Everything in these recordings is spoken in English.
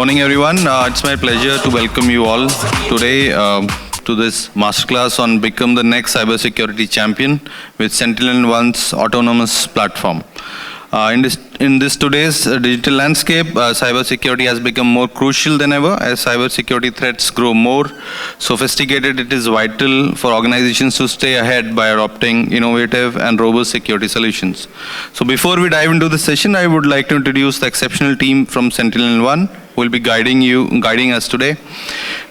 morning, everyone. It's my pleasure to welcome you all today to this masterclass on Become the Next Cybersecurity Champion with Sentinel One's autonomous platform. In this today's digital landscape, cybersecurity has become more crucial than ever. As cybersecurity threats grow more sophisticated, it is vital for organizations to stay ahead by adopting innovative and robust security solutions. So before we dive into the session, I would like to introduce the exceptional team from Sentinel One who will be guiding us today.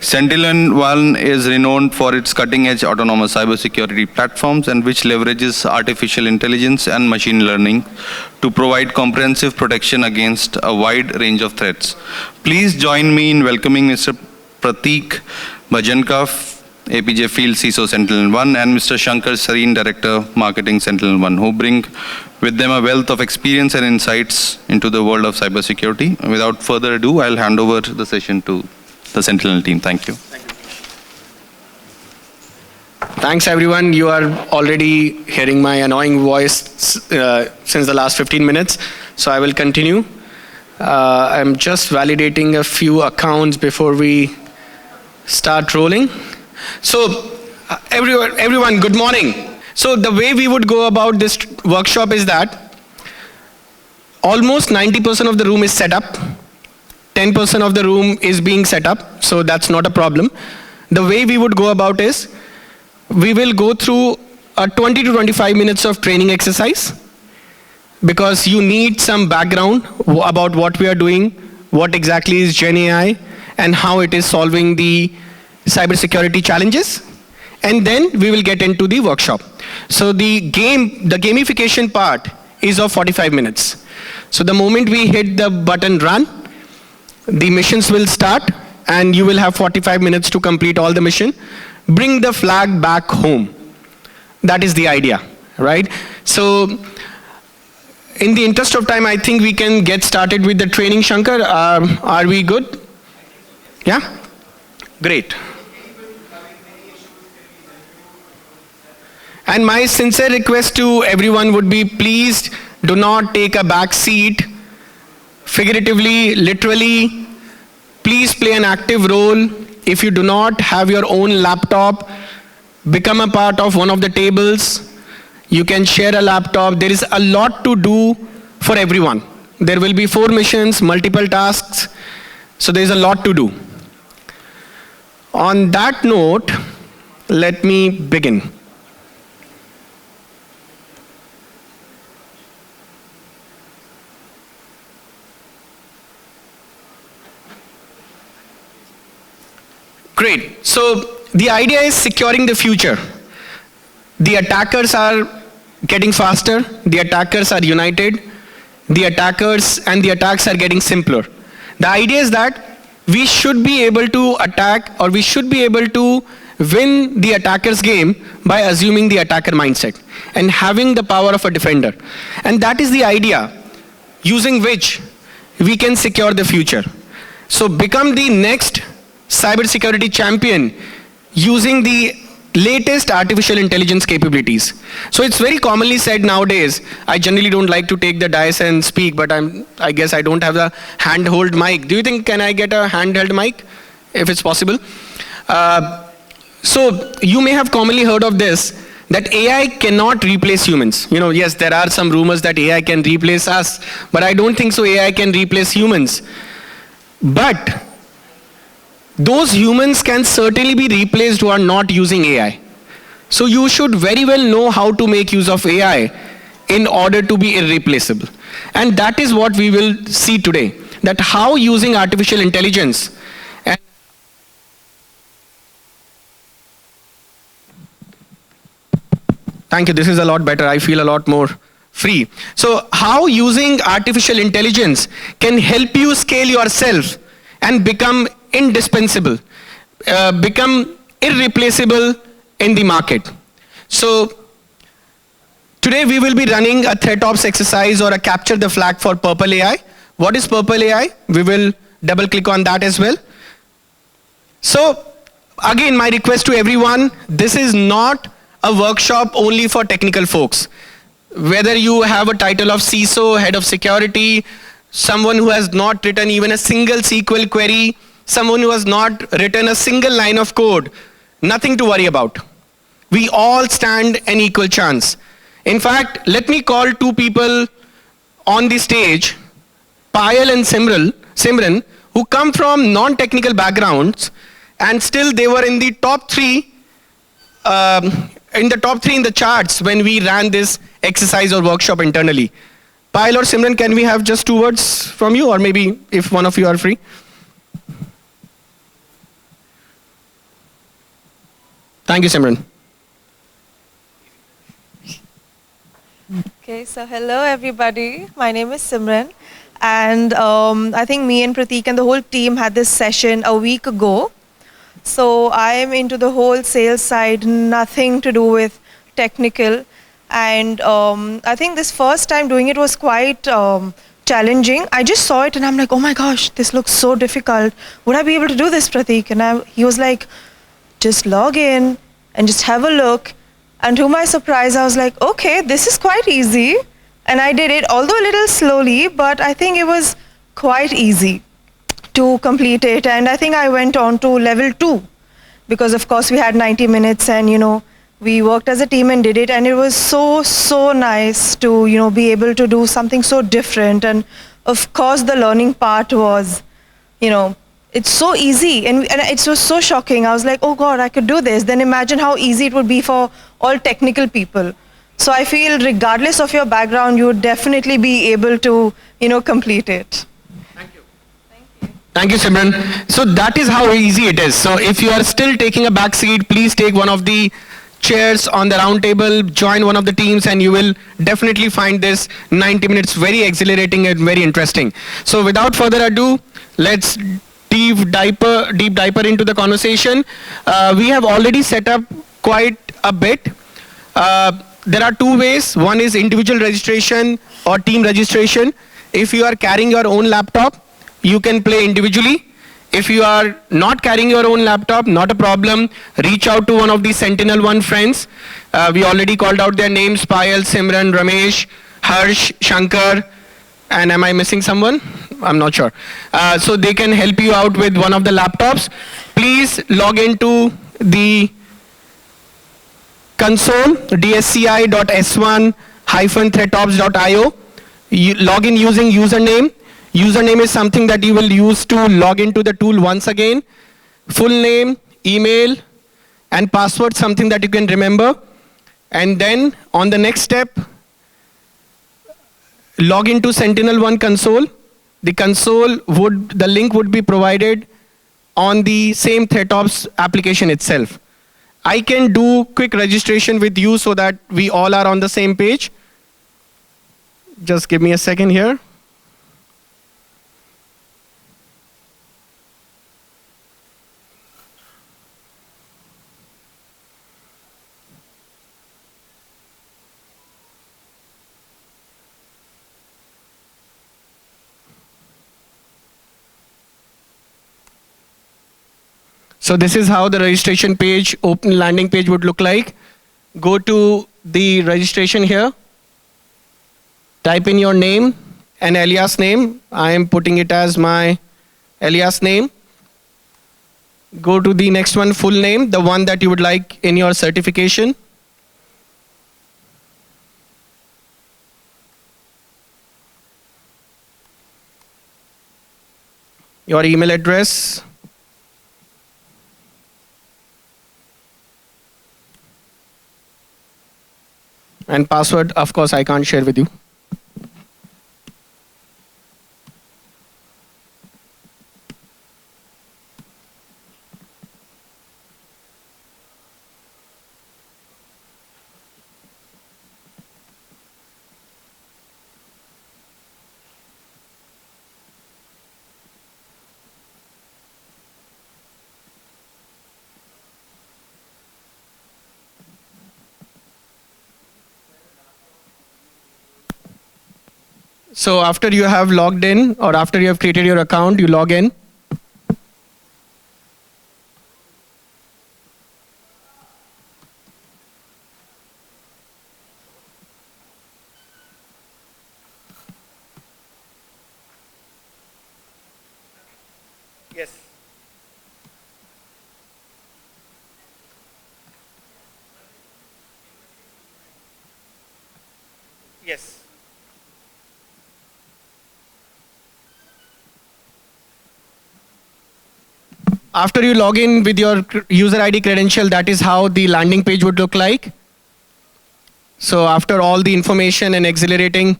Sentinel One is renowned for its cutting-edge autonomous cybersecurity platforms and which leverages artificial intelligence and machine learning to provide comprehensive protection against a wide range of threats. Please join me in welcoming Mr. Prateek Bhajanka, APJ Field CISO Sentinel One, and Mr. Shankar Sareen, Director Marketing Sentinel One, who bring with them a wealth of experience and insights into the world of cybersecurity. Without further ado, I'll hand over the session to the Sentinel team. Thank you. Thanks, everyone. You are already hearing my annoying voice since the last 15 minutes, so I will continue. I'm just validating a few accounts before we start rolling. So, everyone, good morning. So the way we would go about this workshop is that almost 90% of the room is set up. 10% of the room is being set up, so that's not a problem. The way we would go about is, we will go through a 20 to 25 minutes of training exercise because you need some background about what we are doing, what exactly is Gen AI, and how it is solving the cybersecurity challenges. And then we will get into the workshop. So the gamification part is of 45 minutes. So the moment we hit the button run, the missions will start and you will have 45 minutes to complete all the mission. Bring the flag back home. That is the idea, right? So in the interest of time, I think we can get started with the training. Shankar, are we good? Yeah? Great. And my sincere request to everyone would be, please do not take a back seat, figuratively, literally. Please play an active role. If you do not have your own laptop, become a part of one of the tables. You can share a laptop. There is a lot to do for everyone. There will be 4 missions, multiple tasks. So there is a lot to do. On that note, let me begin. Great. So the idea is securing the future. The attackers are getting faster. The attackers are united. The attackers and the attacks are getting simpler. The idea is that we should be able to attack, or we should be able to win the attacker's game by assuming the attacker mindset and having the power of a defender. And that is the idea using which we can secure the future. So become the next cybersecurity champion using the latest artificial intelligence capabilities. So it's very commonly said nowadays, I generally don't like to take the dais and speak, but I guess I don't have the handheld mic. Do you think, can I get a handheld mic, if it's possible? So you may have commonly heard of this, that AI cannot replace humans. Yes, there are some rumors that AI can replace us, but I don't think so AI can replace humans. But those humans can certainly be replaced who are not using AI. So you should very well know how to make use of AI in order to be irreplaceable. And that is what we will see today, that how using artificial intelligence and thank you, this is a lot better. I feel a lot more free. So how using artificial intelligence can help you scale yourself and become indispensable, become irreplaceable in the market. So today we will be running a threat ops exercise or a capture the flag for Purple AI. What is Purple AI? We will double click on that as well. So again, my request to everyone, this is not a workshop only for technical folks. Whether you have a title of CISO, head of security, someone who has not written even a single SQL query, someone who has not written a single line of code, nothing to worry about. We all stand an equal chance. In fact, let me call two people on the stage, Payal and Simran, who come from non-technical backgrounds, and still they were in the top three, in the charts when we ran this exercise or workshop internally. Payal or Simran, can we have just 2 words from you, or maybe if one of you are free? Thank you, Simran. Okay, so hello everybody. My name is Simran, and I think me and Pratik and the whole team had this session a week ago. So I am into the whole sales side, nothing to do with technical, and I think this first time doing it was quite challenging. I just saw it and I'm like, oh my gosh, this looks so difficult. Would I be able to do this, Pratik? And he was like, just log in and just have a look. And to my surprise, I was like, okay, this is quite easy. And I did it, although a little slowly, but I think it was quite easy to complete it. And I think I went on to level 2 because, of course, we had 90 minutes and, we worked as a team and did it. And it was so nice to, be able to do something so different. And, of course, the learning part was, it's so easy and it was so shocking. I was like, oh God, I could do this. Then imagine how easy it would be for all technical people. So I feel regardless of your background, you would definitely be able to, complete it. Thank you, Simran. So that is how easy it is. So if you are still taking a back seat, please take one of the chairs on the round table, join one of the teams, and you will definitely find this 90 minutes very exhilarating and very interesting. So without further ado, let's deep diaper into the conversation. We have already set up quite a bit. There are 2 ways. One is individual registration or team registration. If you are carrying your own laptop, you can play individually. If you are not carrying your own laptop, not a problem. Reach out to one of the Sentinel One friends. We already called out their names: Payal, Simran, Ramesh, Harsh, Shankar, and am I missing someone? I'm not sure. So they can help you out with one of the laptops. Please log into the console, dsci.s1-threatops.io. You log in using username. Username is something that you will use to log into the tool once again. Full name, email, and password, something that you can remember. And then on the next step, log into Sentinel One console. The link would be provided on the same ThreatOps application itself. I can do quick registration with you so that we all are on the same page. Just give me a second here. So this is how the registration page, open landing page would look like. Go to the registration here. Type in your name and alias name. I am putting it as my alias name. Go to the next one, full name, the one that you would like in your certification. Your email address. And password, of course, I can't share with you. So after you have logged in, or after you have created your account, you log in. Yes. Yes. After you log in with your user ID credential, that is how the landing page would look like. So after all the information and exhilarating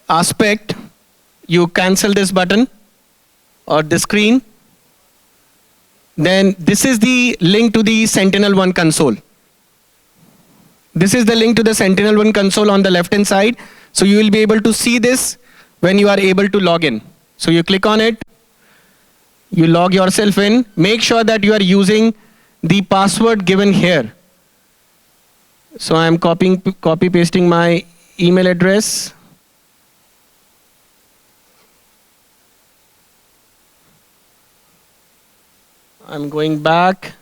aspect, you cancel this button or the screen. Then this is the link to the Sentinel-1 console. This is the link to the Sentinel-1 console on the left-hand side. So you will be able to see this when you are able to log in. So you click on it. You log yourself in. Make sure that you are using the password given here. So I am copy pasting my email address. I'm going back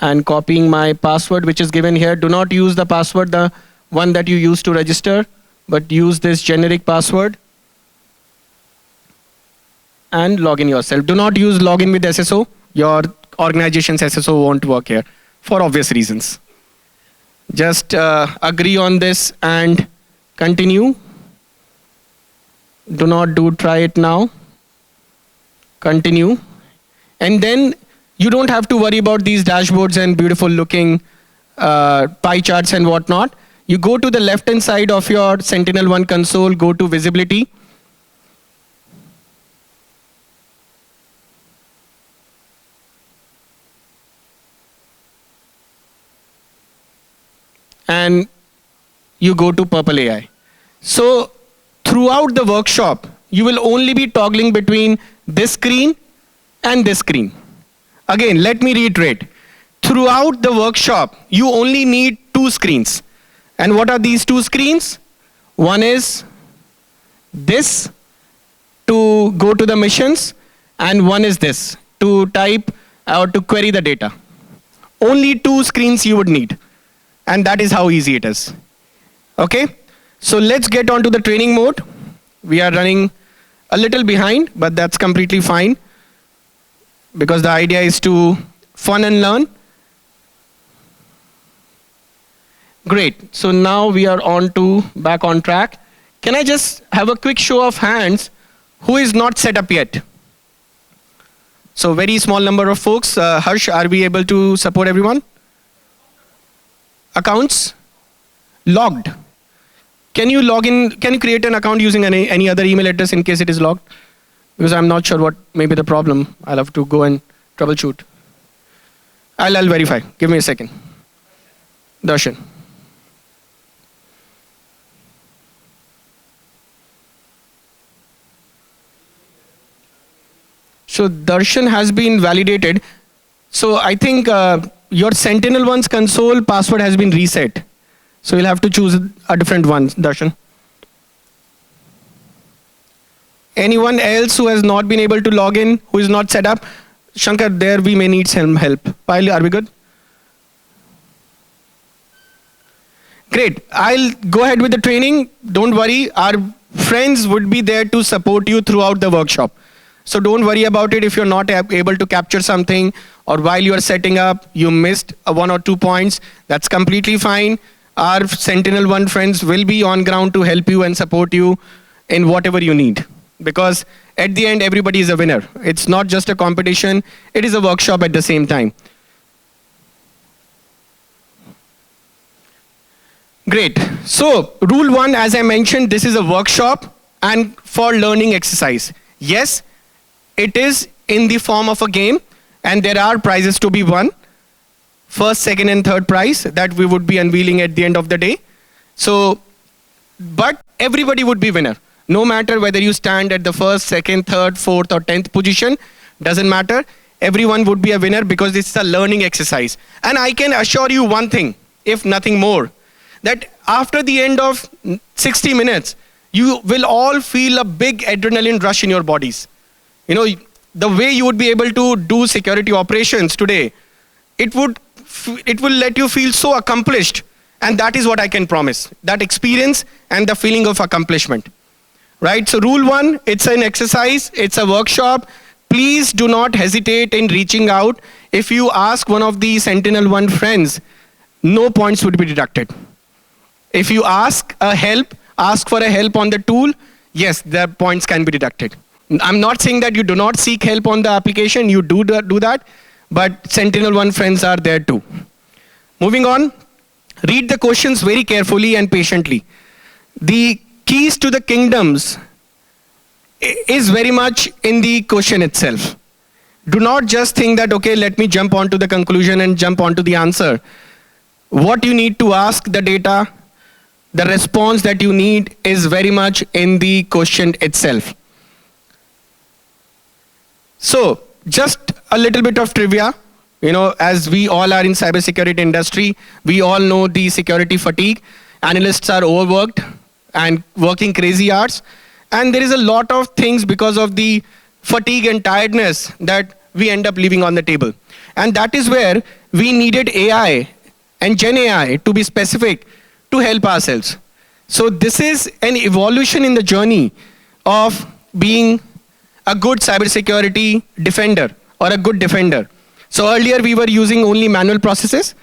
and copying my password which is given here. Do not use the password, the one that you used to register, but use this generic password and log in yourself. Do not use login with SSO. Your organization's SSO won't work here for obvious reasons. Just agree on this and continue. Do not try it now. Continue. And then you don't have to worry about these dashboards and beautiful looking pie charts and whatnot. You go to the left hand side of your Sentinel-1 console, go to visibility. And you go to Purple AI. So throughout the workshop, you will only be toggling between this screen and this screen. Again, let me reiterate. Throughout the workshop, you only need two screens. And what are these two screens? One is this to go to the missions, and one is this to type or to query the data. Only two screens you would need. And that is how easy it is. Okay? So let's get on to the training mode. We are running a little behind, but that's completely fine, because the idea is to fun and learn. Great. So now we are back on track. Can I just have a quick show of hands who is not set up yet? So very small number of folks. Harsh, are we able to support everyone? Accounts? Logged. Can you log in? Can you create an account using any other email address in case it is logged? Because I'm not sure what may be the problem. I'll have to go and troubleshoot. I'll verify. Give me a second. Darshan. So Darshan has been validated. So I think your Sentinel-1's console password has been reset. So you'll have to choose a different one, Darshan. Anyone else who has not been able to log in, who is not set up? Shankar, there we may need some help. Pyle, are we good? Great. I'll go ahead with the training. Don't worry. Our friends would be there to support you throughout the workshop. So don't worry about it if you're not able to capture something, or while you are setting up, you missed 1 or 2 points. That's completely fine. Our Sentinel-1 friends will be on ground to help you and support you in whatever you need. Because at the end, everybody is a winner. It's not just a competition. It is a workshop at the same time. Great. So rule 1, as I mentioned, this is a workshop and for learning exercise. Yes, it is in the form of a game, and there are prizes to be won. First, second, and third prize that we would be unveiling at the end of the day. So, but everybody would be winner. No matter whether you stand at the first, second, third, fourth, or 10th position, doesn't matter. Everyone would be a winner because this is a learning exercise. And I can assure you one thing, if nothing more, that after the end of 60 minutes, you will all feel a big adrenaline rush in your bodies. You know, the way you would be able to do security operations today, it will let you feel so accomplished. And that is what I can promise, that experience and the feeling of accomplishment. Right? So rule 1, it's an exercise, it's a workshop please do not hesitate in reaching out. If you ask one of the Sentinel-1 friends, no points would be deducted. If you ask for a help on the tool, yes, the points can be deducted. I'm not saying that you do not seek help on the application, you do that, but Sentinel-1 friends are there too. Moving on, read the questions very carefully and patiently. The keys to the kingdoms is very much in the question itself. Do not just think that, okay, let me jump onto the conclusion and jump onto the answer. What you need to ask the data, the response that you need is very much in the question itself. So, just a little bit of trivia. You know, as we all are in cybersecurity industry, we all know the security fatigue. Analysts are overworked and working crazy hours. And there is a lot of things because of the fatigue and tiredness that we end up leaving on the table. And that is where we needed AI and Gen AI to be specific to help ourselves. So this is an evolution in the journey of being a good cybersecurity defender or a good defender. So earlier we were using only manual processes,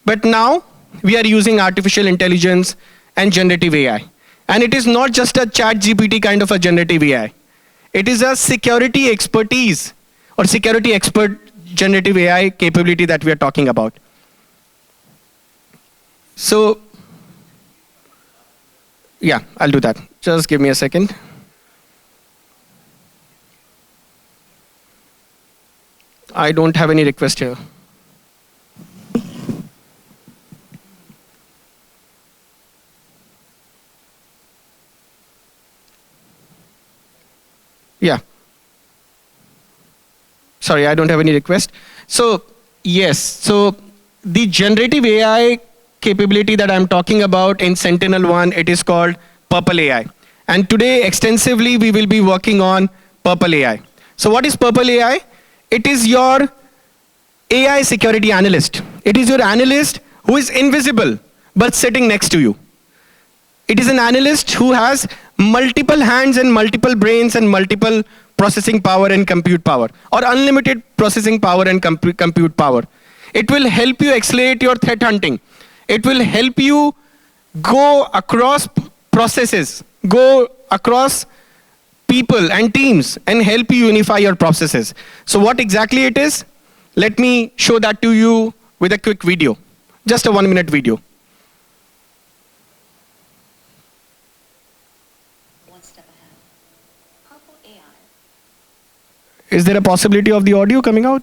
but now we are using artificial intelligence and generative AI. And it is not just a chat GPT kind of a generative AI. It is a security expertise or security expert generative AI capability that we are talking about. So, yeah, I'll do that. Just give me a second. I don't have any request here. Yeah. Sorry, I don't have any request. So, yes. So, the generative AI capability that I'm talking about in Sentinel-1, it is called Purple AI. And today, extensively, we will be working on Purple AI. So, what is Purple AI? It is your AI security analyst. It is your analyst who is invisible, but sitting next to you. It is an analyst who has multiple hands and multiple brains and multiple processing power and compute power, or unlimited processing power and compute power. It will help you accelerate your threat hunting. It will help you go across processes, go across people and teams, and help you unify your processes. So what exactly it is? Let me show that to you with a quick video. Just a 1-minute video. One step ahead. Purple AI. Is there a possibility of the audio coming out?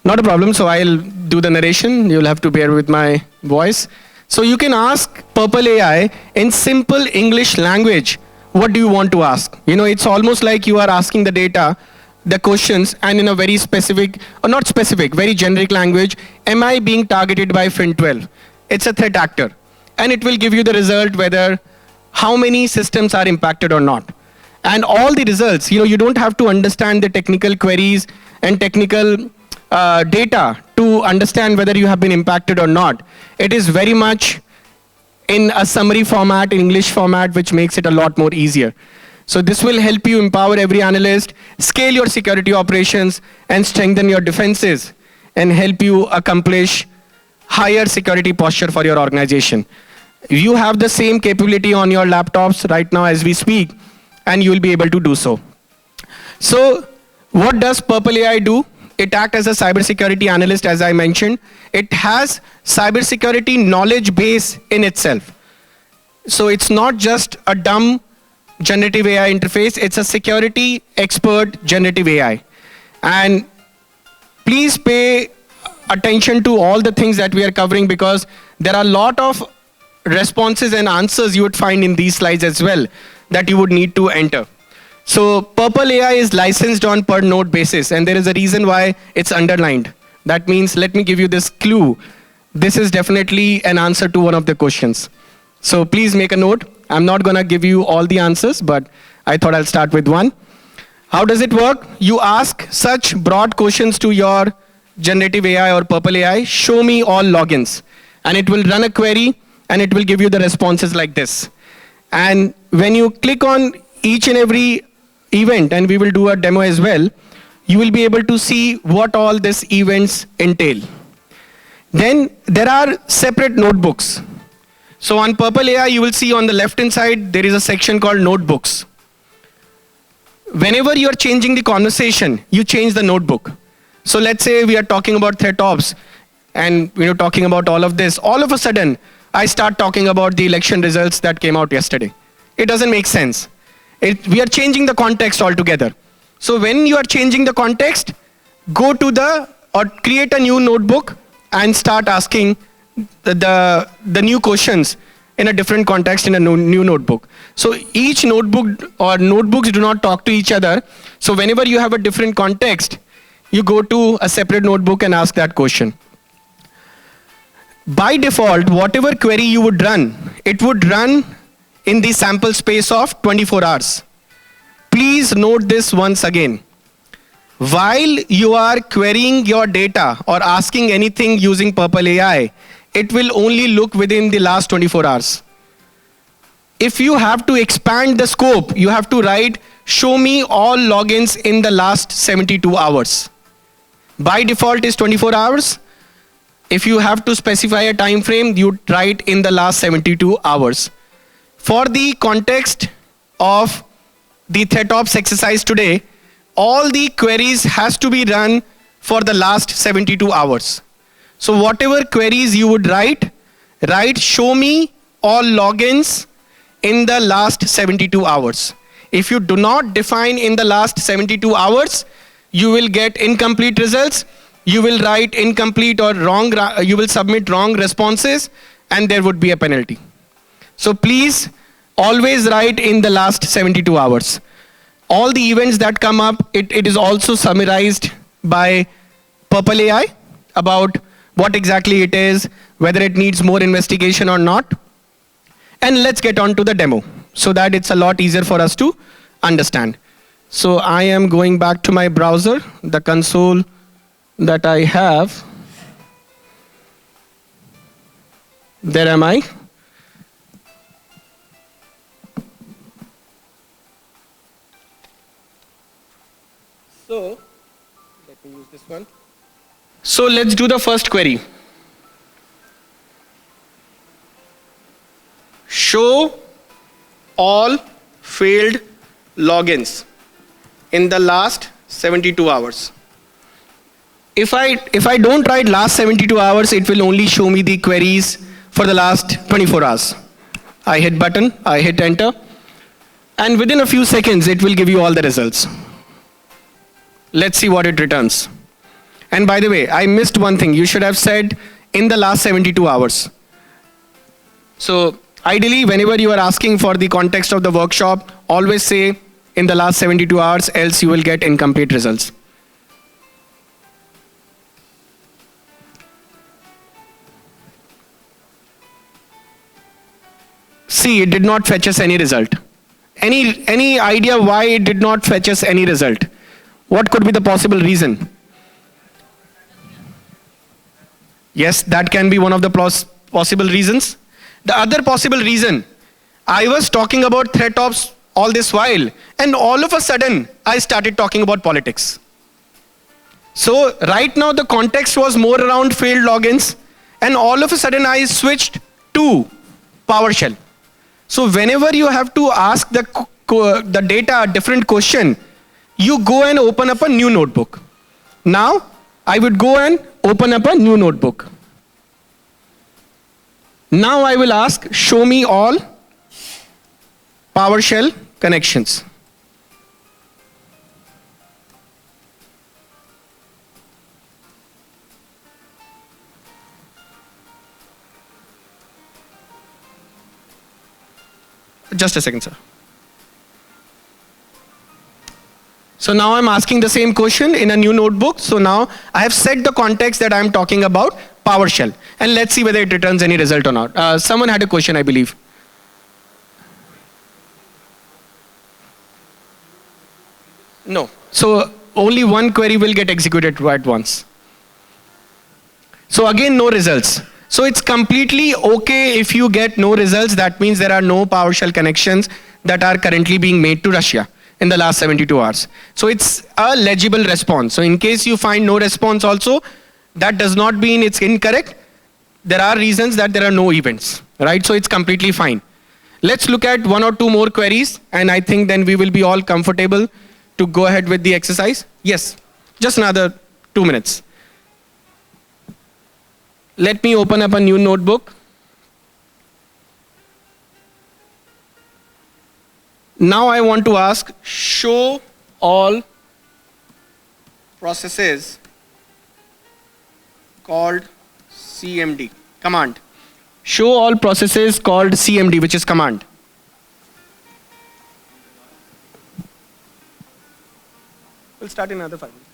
Not a problem, so I'll do the narration. You'll have to bear with my voice. So you can ask Purple AI in simple English language, what do you want to ask? You know, it's almost like you are asking the data, the questions, and in a very specific, or not specific, very generic language, am I being targeted by Fin12? It's a threat actor. And it will give you the result whether how many systems are impacted or not. And all the results, you know, you don't have to understand the technical queries and technical data to understand whether you have been impacted or not. It is very much in a summary format, in English format, which makes it a lot more easier. So this will help you empower every analyst, scale your security operations, and strengthen your defenses, and help you accomplish higher security posture for your organization. You have the same capability on your laptops right now as we speak, and you will be able to do so. So what does Purple AI do? It acts as a cybersecurity analyst, as I mentioned. It has cybersecurity knowledge base in itself. So it's not just a dumb generative AI interface, it's a security expert generative AI. And please pay attention to all the things that we are covering, because there are a lot of responses and answers you would find in these slides as well that you would need to enter. So Purple AI is licensed on per node basis, and there is a reason why it's underlined. That means, let me give you this clue. This is definitely an answer to one of the questions. So please make a note. I'm not going to give you all the answers, but I thought I'll start with one. How does it work? You ask such broad questions to your generative AI or Purple AI, show me all logins. And it will run a query, and it will give you the responses like this. And when you click on each and every event, and we will do a demo as well, you will be able to see what all these events entail. Then there are separate notebooks. So on Purple AI, you will see on the left-hand side, there is a section called notebooks. Whenever you are changing the conversation, you change the notebook. So let's say we are talking about threat ops, and talking about all of this. All of a sudden, I start talking about the election results that came out yesterday. It doesn't make sense. We are changing the context altogether. So when you are changing the context, go to or create a new notebook and start asking the new questions in a different context in a new notebook. So each notebook or notebooks do not talk to each other. So whenever you have a different context, you go to a separate notebook and ask that question. By default, whatever query you would run, it would run in the sample space of 24 hours. Please note this once again. While you are querying your data or asking anything using Purple AI, it will only look within the last 24 hours. If you have to expand the scope, you have to write, show me all logins in the last 72 hours. By default is 24 hours. If you have to specify a time frame, you write in the last 72 hours. For the context of the threat ops exercise today, all the queries has to be run for the last 72 hours. So whatever queries you would write show me all logins in the last 72 hours. If you do not define in the last 72 hours, you will get incomplete results. You will write incomplete or wrong, you will submit wrong responses, and there would be a penalty. So please always write in the last 72 hours. All the events that come up, it is also summarized by Purple AI about what exactly it is, whether it needs more investigation or not. And let's get on to the demo so that it's a lot easier for us to understand. So I am going back to my browser, the console that I have. There am I. So let me use this one. So let's do the first query. Show all failed logins in the last 72 hours. If I don't write last 72 hours, it will only show me the queries for the last 24 hours. I hit button, I hit enter, and within a few seconds, it will give you all the results. Let's see what it returns. And by the way, I missed one thing. You should have said in the last 72 hours. So ideally, whenever you are asking for the context of the workshop, always say in the last 72 hours, else you will get incomplete results. See, it did not fetch us any result. Any idea why it did not fetch us any result? What could be the possible reason? Yes, that can be one of the possible reasons. The other possible reason, I was talking about threat ops all this while, and all of a sudden, I started talking about politics. So right now, the context was more around failed logins, and all of a sudden, I switched to PowerShell. So whenever you have to ask the data a different question, you go and open up a new notebook. Now, I would go and open up a new notebook. Now I will ask, show me all PowerShell connections. Just a second, sir. So now I'm asking the same question in a new notebook. So now I have set the context that I'm talking about PowerShell. And let's see whether it returns any result or not. Someone had a question, I believe. No. So only one query will get executed at once. So again, no results. So it's completely okay if you get no results. That means there are no PowerShell connections that are currently being made to Russia in the last 72 hours. So it's a legible response. So in case you find no response also, that does not mean it's incorrect. There are reasons that there are no events, right? So it's completely fine. Let's look at one or two more queries, and I think then we will be all comfortable to go ahead with the exercise. Yes, just another 2 minutes. Let me open up a new notebook. Now I want to ask, show all processes called CMD, command. Show all processes called CMD, which is command. We'll start in another 5 minutes.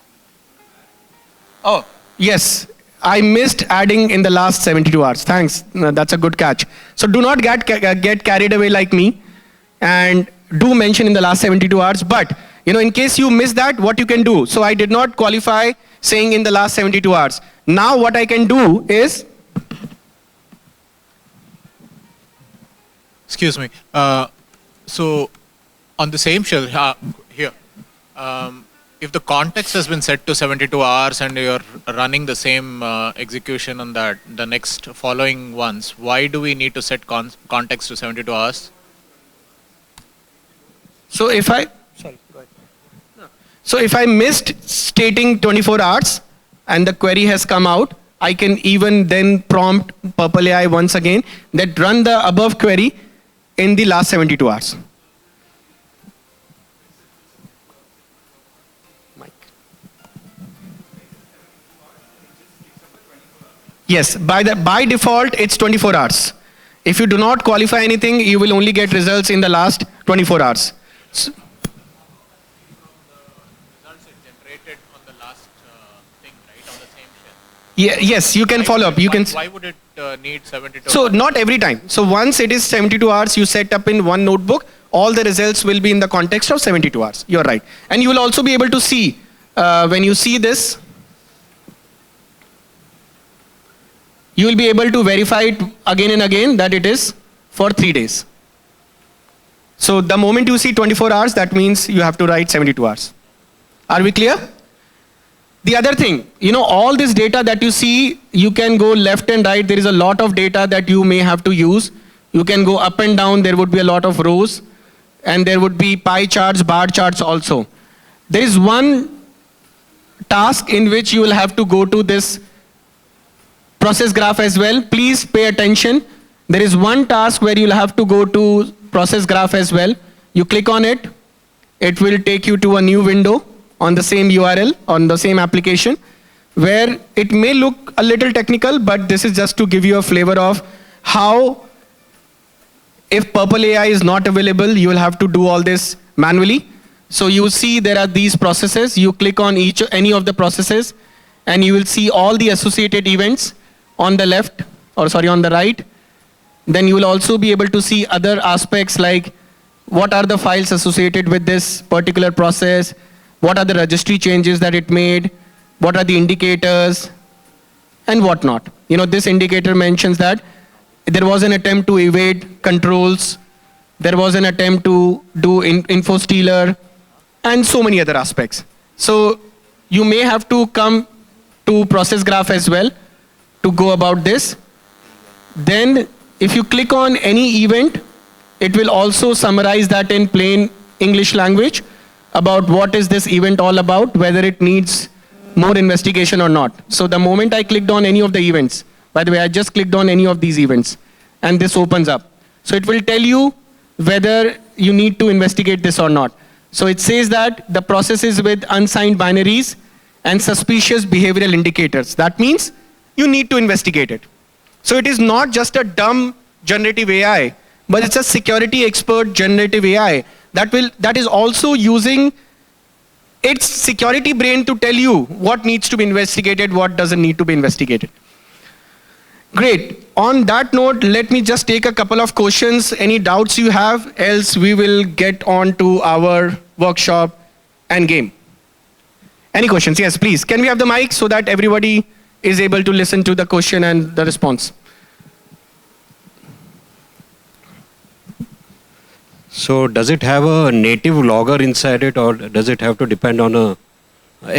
Oh, yes. I missed adding in the last 72 hours. Thanks. That's a good catch. So do not get carried away like me and do mention in the last 72 hours. But, in case you miss that, what you can do. So I did not qualify saying in the last 72 hours. Now what I can do is. Excuse me. So on the same shell here, if the context has been set to 72 hours and you're running the same execution on that, the next following ones, why do we need to set context to 72 hours? So if I, sorry, go ahead. No. So if I missed stating 24 hours and the query has come out, I can even then prompt Purple AI once again that run the above query in the last 72 hours. Yes, by default, it's 24 hours. If you do not qualify anything, you will only get results in the last 24 hours. So, Results are generated on the last thing, right, on the same shell. yeah, yes, you can follow up. You can. Why would it need 72? So not every time. So once it is 72 hours, you set up in one notebook, all the results will be in the context of 72 hours. You're right. And you will also be able to see, when you see this, you will be able to verify it again and again that it is for 3 days. So the moment you see 24 hours, that means you have to write 72 hours. Are we clear? The other thing, all this data that you see, you can go left and right. There is a lot of data that you may have to use. You can go up and down. There would be a lot of rows. And there would be pie charts, bar charts also. There is one task in which you will have to go to this process graph as well. Please pay attention. There is one task where you'll have to go to process graph as well. You click on it. It will take you to a new window on the same URL, on the same application, where it may look a little technical, but this is just to give you a flavor of how, if Purple AI is not available, you will have to do all this manually. So you see there are these processes. You click on any of the processes, and you will see all the associated events on the left, on the right. Then you will also be able to see other aspects like what are the files associated with this particular process, what are the registry changes that it made, what are the indicators, and whatnot. This indicator mentions that there was an attempt to evade controls, there was an attempt to do info stealer, and so many other aspects. So you may have to come to process graph as well to go about this. Then if you click on any event, it will also summarize that in plain English language about what is this event all about, whether it needs more investigation or not. So the moment I clicked on any of the events, by the way, I just clicked on any of these events, and this opens up. So it will tell you whether you need to investigate this or not. So it says that the process is with unsigned binaries and suspicious behavioral indicators. That means you need to investigate it. So it is not just a dumb generative AI, but it's a security expert generative AI that is also using its security brain to tell you what needs to be investigated, what doesn't need to be investigated. Great. On that note, let me just take a couple of questions. Any doubts you have? Else we will get on to our workshop and game. Any questions? Yes, please. Can we have the mic so that everybody is able to listen to the question and the response? So does it have a native logger inside it, or does it have to depend on a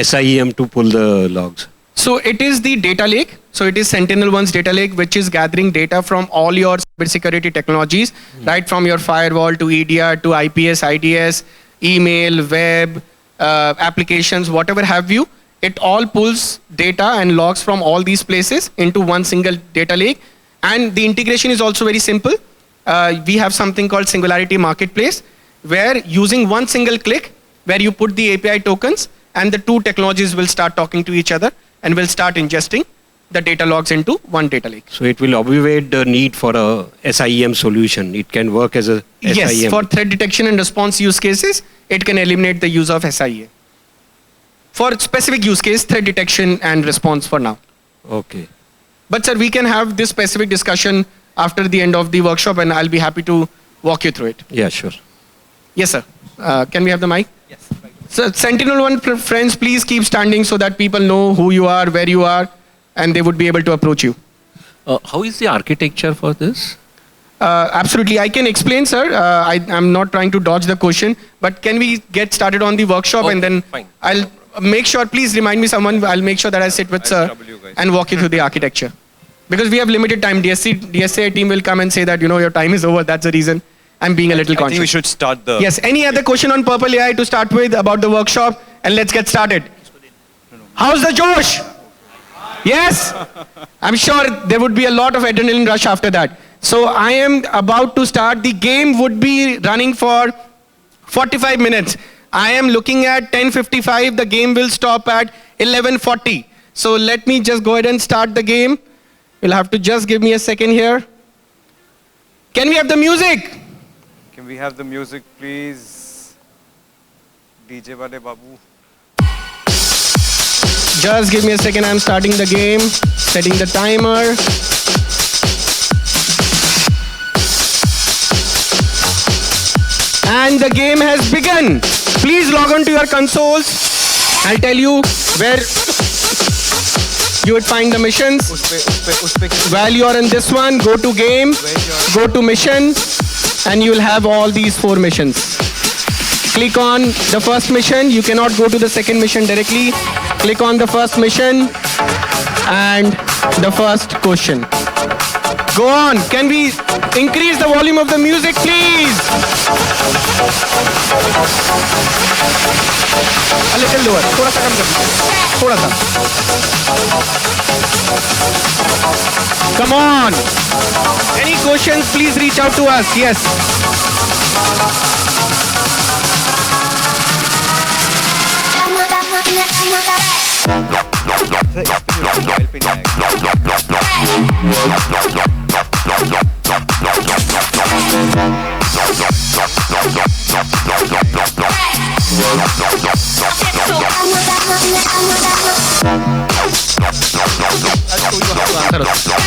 SIEM to pull the logs? So it is the data lake. So it is Sentinel-1's data lake, which is gathering data from all your cybersecurity technologies, right from your firewall to EDR to IPS, IDS, email, web, applications, whatever have you. It all pulls data and logs from all these places into one single data lake. And the integration is also very simple. We have something called Singularity Marketplace, where using one single click, where you put the API tokens, and the two technologies will start talking to each other and will start ingesting the data logs into one data lake. So it will obviate the need for a SIEM solution. It can work as a SIEM. Yes, for threat detection and response use cases, it can eliminate the use of SIEM. For specific use case, threat detection and response for now. Okay. But sir, we can have this specific discussion after the end of the workshop, and I'll be happy to walk you through it. Yeah, sure. Yes, sir. Can we have the mic? Yes. So Sentinel-1 friends, please keep standing so that people know who you are, where you are, and they would be able to approach you. How is the architecture for this? Absolutely. I can explain, sir. I'm not trying to dodge the question, but can we get started on the workshop, and then fine. I'll make sure, please remind me someone, I'll make sure that I sit with sir and walk you through the architecture. Because we have limited time. DSA team will come and say that, your time is over. That's the reason I'm being a little conscious. I think we should start the... Yes. Any other question on Purple AI to start with about the workshop? And let's get started. How's the Josh? Yes? I'm sure there would be a lot of adrenaline rush after that. So I am about to start. The game would be running for 45 minutes. I am looking at 10:55. The game will stop at 11:40. So let me just go ahead and start the game. You'll have to just give me a second here. Can we have the music? Can we have the music, please? DJ Wale Babu. Just give me a second. I'm starting the game. Setting the timer. And the game has begun. Please log on to your consoles. I'll tell you where you would find the missions. While you are in this one, go to game, go to mission, and you'll have all these 4 missions. Click on the first mission. You cannot go to the second mission directly. Click on the first mission and the first question. Go on. Can we increase the volume of the music, please? A little lower. थोड़ा सा कम कर दीजिए. थोड़ा सा. Come on. Any questions, please reach out to us. Yes.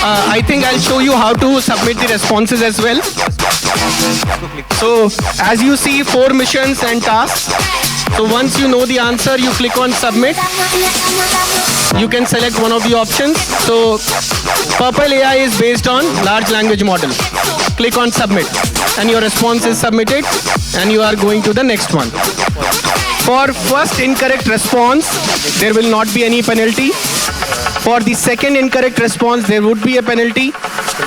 I think I'll show you how to submit the responses as well. So, as you see, 4 missions and tasks. So once you know the answer, you click on submit. You can select one of the options. So Purple AI is based on large language model. Click on submit and your response is submitted and you are going to the next one. For first incorrect response, there will not be any penalty. For the second incorrect response, there would be a penalty.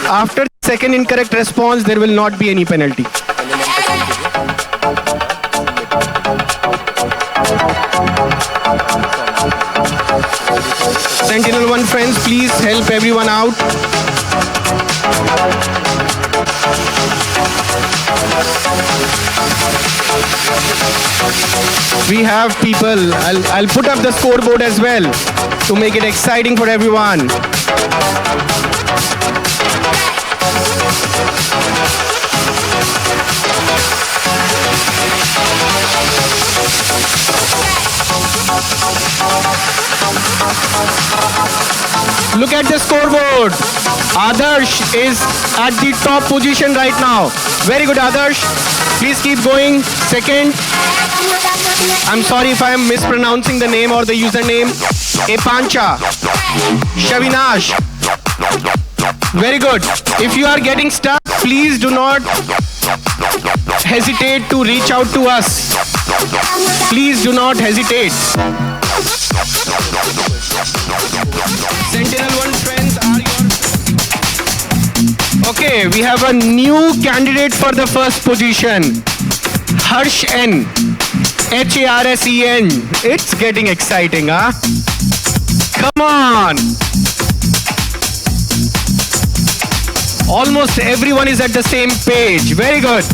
After the second incorrect response, there will not be any penalty. Sentinel-1 friends, please help everyone out. We have people. I'll put up the scoreboard as well to make it exciting for everyone. Look at the scoreboard. Adarsh is at the top position right now. Very good, Adarsh. Please keep going. Second. I'm sorry if I am mispronouncing the name or the username. Epancha. Shavinash. Very good. If you are getting stuck, please do not hesitate to reach out to us. Please do not hesitate. Sentinel 1 friends are your... Okay, we have a new candidate for the first position. Harsh N. Harsen. It's getting exciting, huh? Come on. Almost everyone is at the same page. Very good.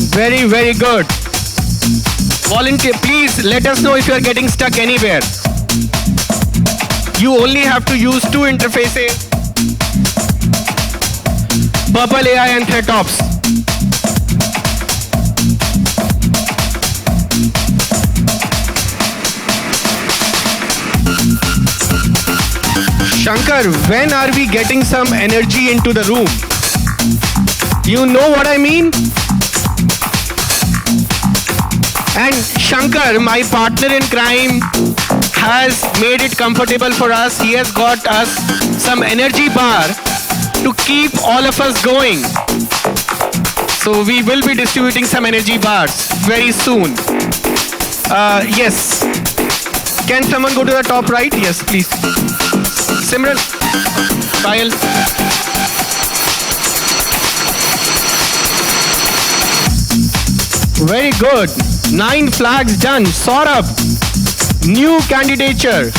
Very, very good. Volunteer, please let us know if you are getting stuck anywhere. You only have to use two interfaces. Purple AI and ThreadOps. Shankar, when are we getting some energy into the room? You know what I mean? And Shankar, my partner in crime, has made it comfortable for us. He has got us some energy bar to keep all of us going. So we will be distributing some energy bars very soon. Yes. Can someone go to the top right? Yes, please. Simran, Kyle. Very good. 9 flags done. Saurabh, new candidature.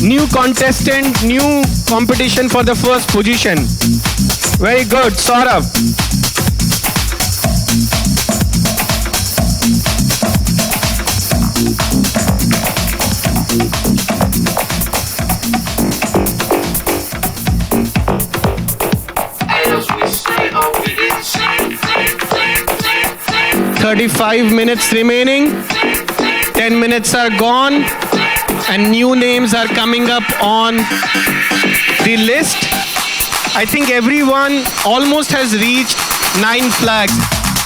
New contestant, new competition for the first position. Very good, Saurabh. As we say on the inside, 35 minutes remaining. 10 minutes are gone. And new names are coming up on the list. I think everyone almost has reached 9 flags.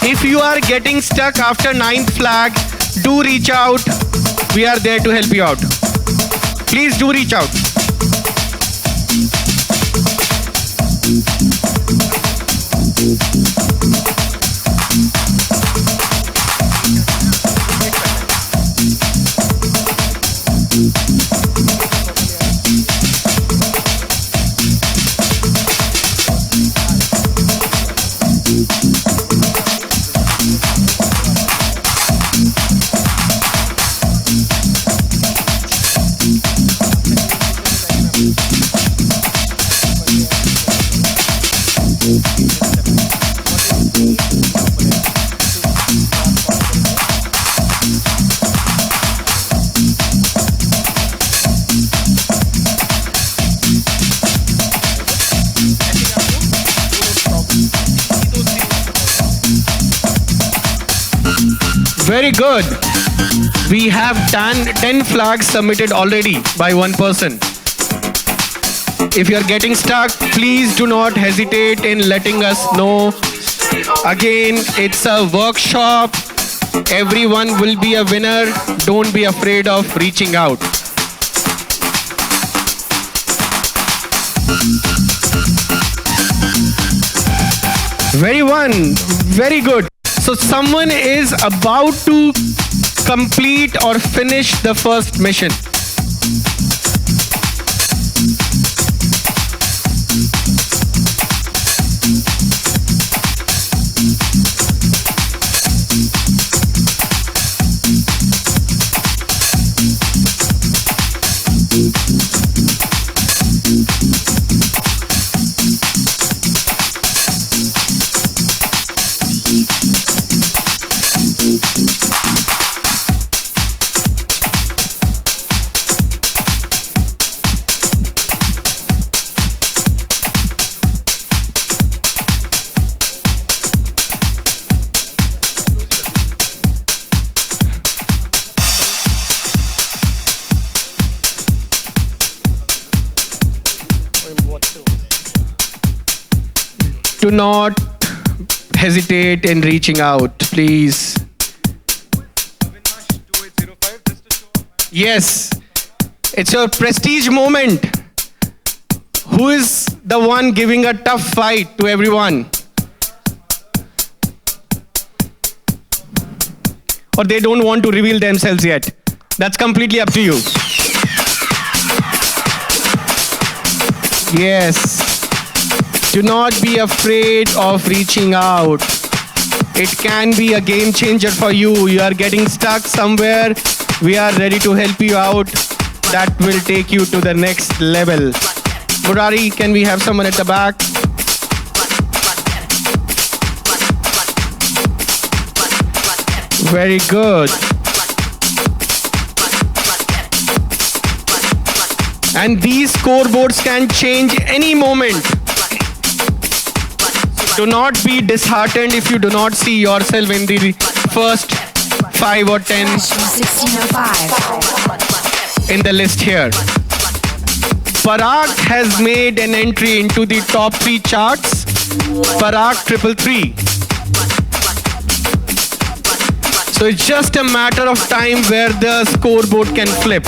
If you are getting stuck after 9th flag, do reach out. We are there to help you out. Please do reach out. Very good. We have 10 flags submitted already by one person. If you are getting stuck, please do not hesitate in letting us know. Again, it's a workshop. Everyone will be a winner. Don't be afraid of reaching out. Very good. So someone is about to complete or finish the first mission. Do not hesitate in reaching out, please. Yes, it's your prestige moment. Who is the one giving a tough fight to everyone? or they don't want to reveal themselves yet. That's completely up to you. Yes. Do not be afraid of reaching out. It can be a game changer for you. You are getting stuck somewhere. We are ready to help you out. That will take you to the next level. Murari, can we have someone at the back? Very good. And these scoreboards can change any moment. Do not be disheartened if you do not see yourself in the first 5 or 10 in the list here. Parag has made an entry into the top 3 charts. Parag 333. So it's just a matter of time where the scoreboard can flip.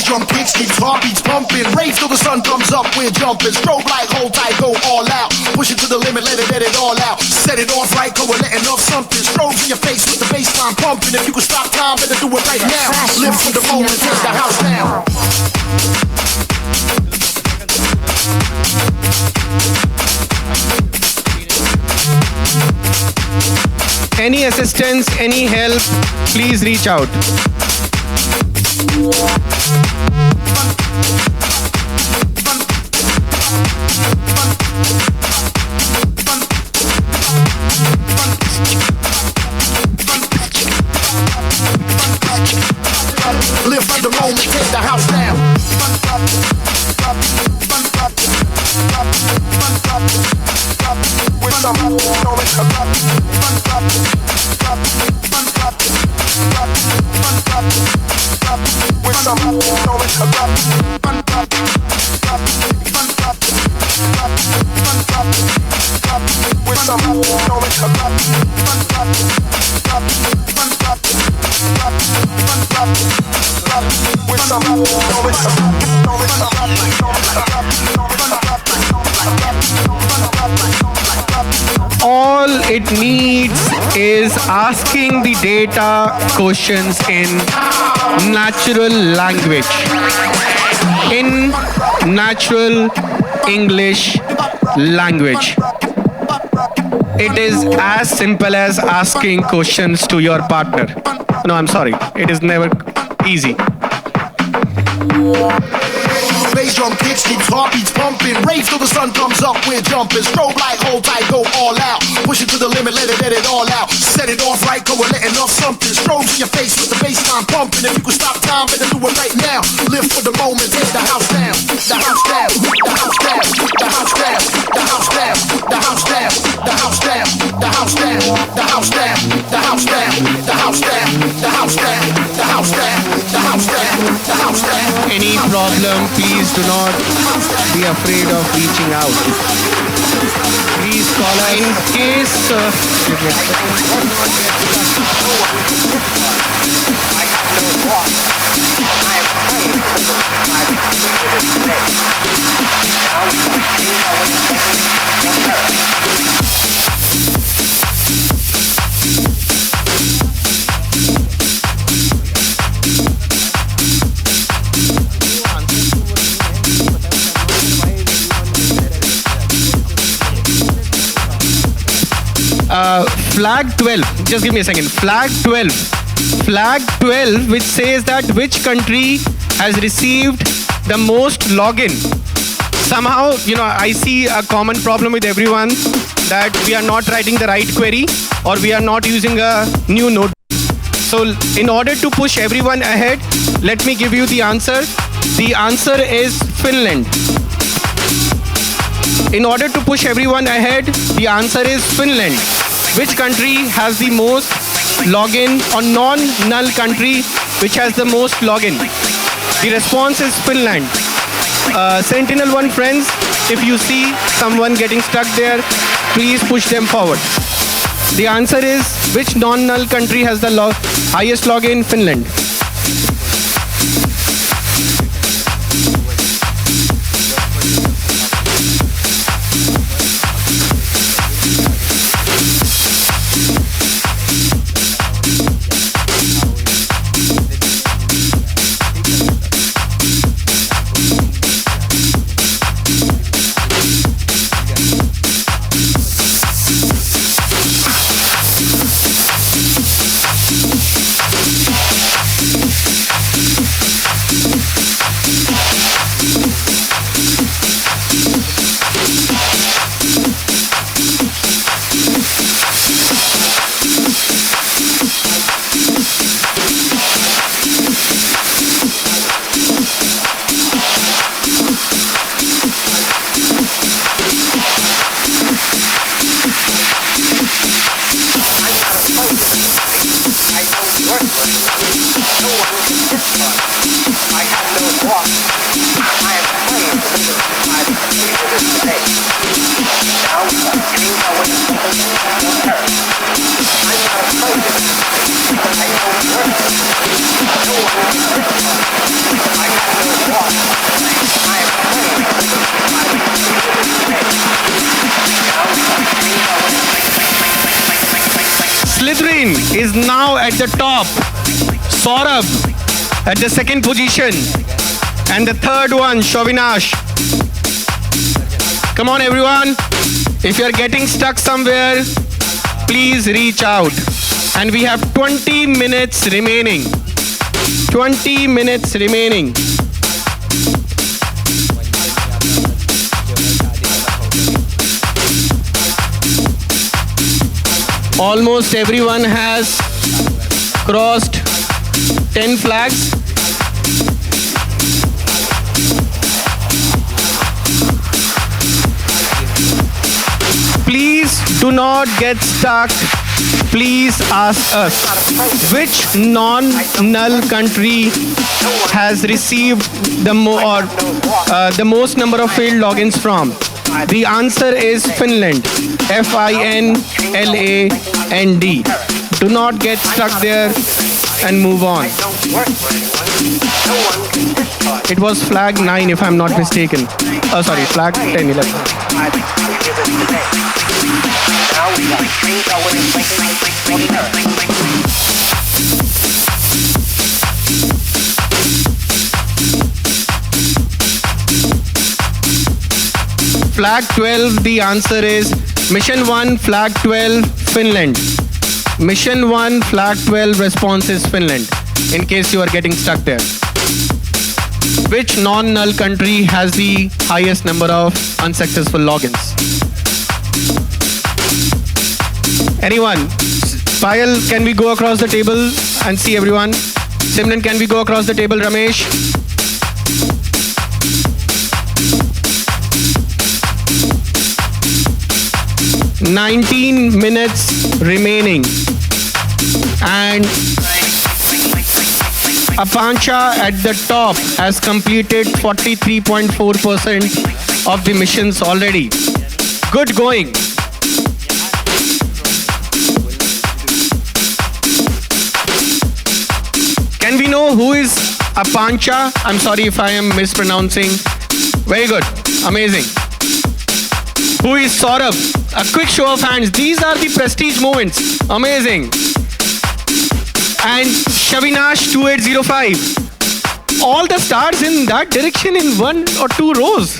Drum kicks, keeps heartbeats pumping. Rave till the sun comes up, we're jumping. Strobe like, hold tight, go all out. Push it to the limit, let it all out. Set it off right, we're letting off something. Strobes in your face with the baseline pumping. If you can stop time, better do it right now. Live for the moment, take the house down. Any assistance, any help, please reach out. Live for the moment, take the house down. All it needs is asking the data questions in natural language, in natural English language. It is as simple as asking questions to your partner. No, I'm sorry. It is never easy. Bass drum kicks, keeps heartbeats pumping. Rave till the sun comes up, we're jumping. Strobe like, hold tight, go all out. Push it to the limit, let it all out. Set it off right, we're letting off something. Strobes in your face with the baseline pumping. If you can stop time, better do it right now. Live for the moment, take the house down. The house down, the house down, the house down, the house down, the house down, the house down, the house down, the house down, the house down, the house down, the house down, the house down, the house down, the house down. Any problem, please do not be afraid of reaching out. Please call us in case. Flag 12, just give me a second. Flag 12, which says that which country has received the most login. Somehow, I see a common problem with everyone that we are not writing the right query or we are not using a new notebook. So in order to push everyone ahead, let me give you the answer. The answer is Finland. In order to push everyone ahead, the answer is Finland. Which country has the most login or non-null country which has the most login? The response is Finland. Sentinel 1 friends, if you see someone getting stuck there, please push them forward. The answer is, which non-null country has the highest login? Finland. Slytherin is now at the top. Saurabh at the second position. And the third one, Shavinash. Come on, everyone. If you're getting stuck somewhere, please reach out. And we have 20 minutes remaining. 20 minutes remaining. Almost everyone has crossed 10 flags. Please do not get stuck. Please ask us, which non-null country has received the most number of failed logins from? The answer is Finland. Finland. Do not get stuck there and move on. It was flag 9 if I'm not mistaken. Oh, sorry, flag 10, 11. Flag 12, the answer is Mission 1, Flag 12, Finland. Mission 1, Flag 12, response is Finland, in case you are getting stuck there. Which non-null country has the highest number of unsuccessful logins? Anyone? Payal, can we go across the table and see everyone? Simran, can we go across the table? Ramesh? $19 minutes remaining. And Apancha at the top has completed 43.4% of the missions already. Good going. Can we know who is Apancha? I'm sorry if I am mispronouncing. Very good. Amazing. Who is Saurabh? A quick show of hands. These are the prestige moments. Amazing. And Shavinash 2805. All the stars in that direction in 1 or 2 rows.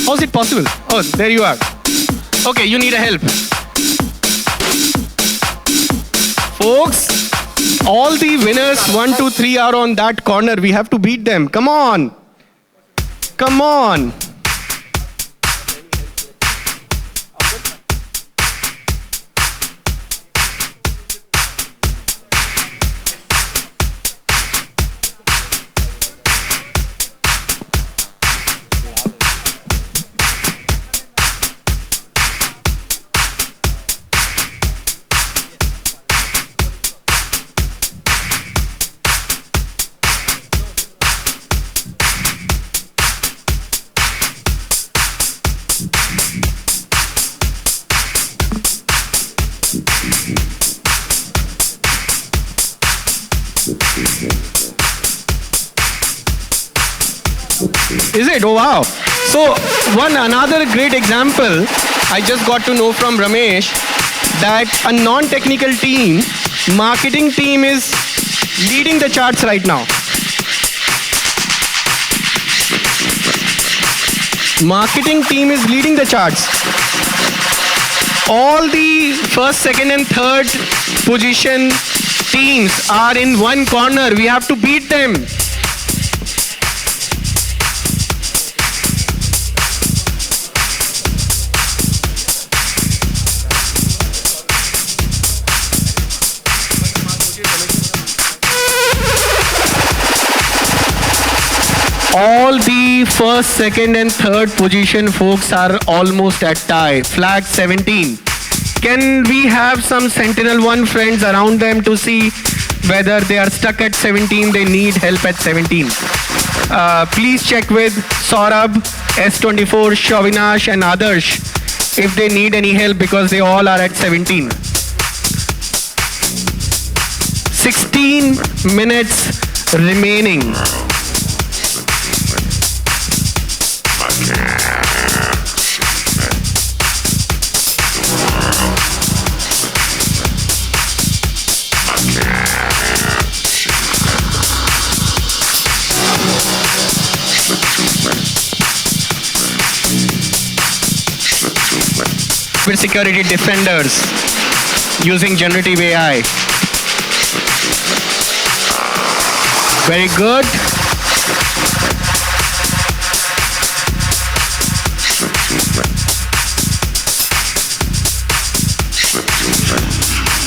How is it possible? Oh, there you are. Okay, you need a help. Folks, all the winners 1, 2, 3 are on that corner. We have to beat them. Come on. Come on. Is it? Oh wow. So another great example I just got to know from Ramesh that a non-technical team, marketing team is leading the charts right now. Marketing team is leading the charts. All the first, second and third position teams are in one corner. We have to beat them. All the first, second and third position folks are almost at tie. Flag 17. Can we have some Sentinel 1 friends around them to see whether they are stuck at 17, they need help at 17. Please check with Saurabh, S24, Shavinash and Adarsh if they need any help because they all are at 17. 16 minutes remaining. Security defenders using generative AI. Very good.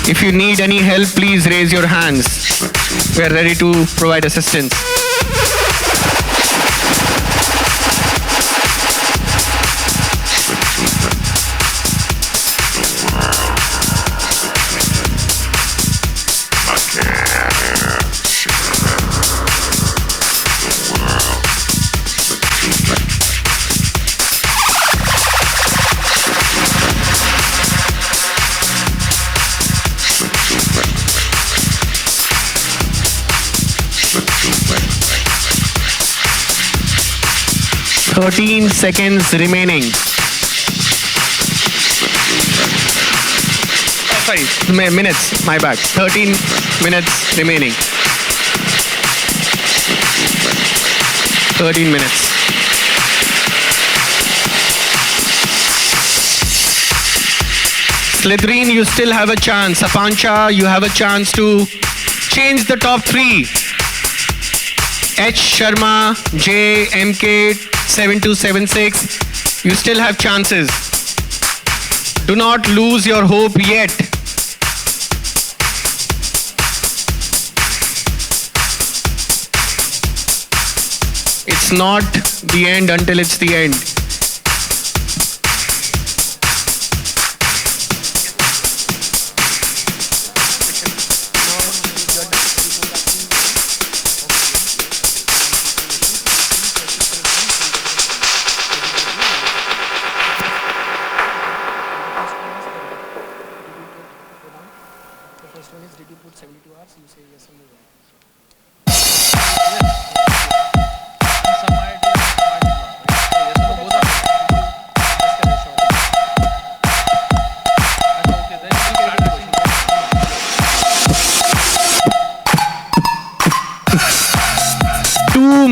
If you need any help, please raise your hands. We are ready to provide assistance. Seconds remaining. Sorry, minutes, my bad. 13 minutes remaining. 13 minutes. Slytherin, you still have a chance. Apancha, you have a chance to change the top three. H. Sharma, J. MK, 7276. You still have chances. Do not lose your hope yet. It's not the end until it's the end.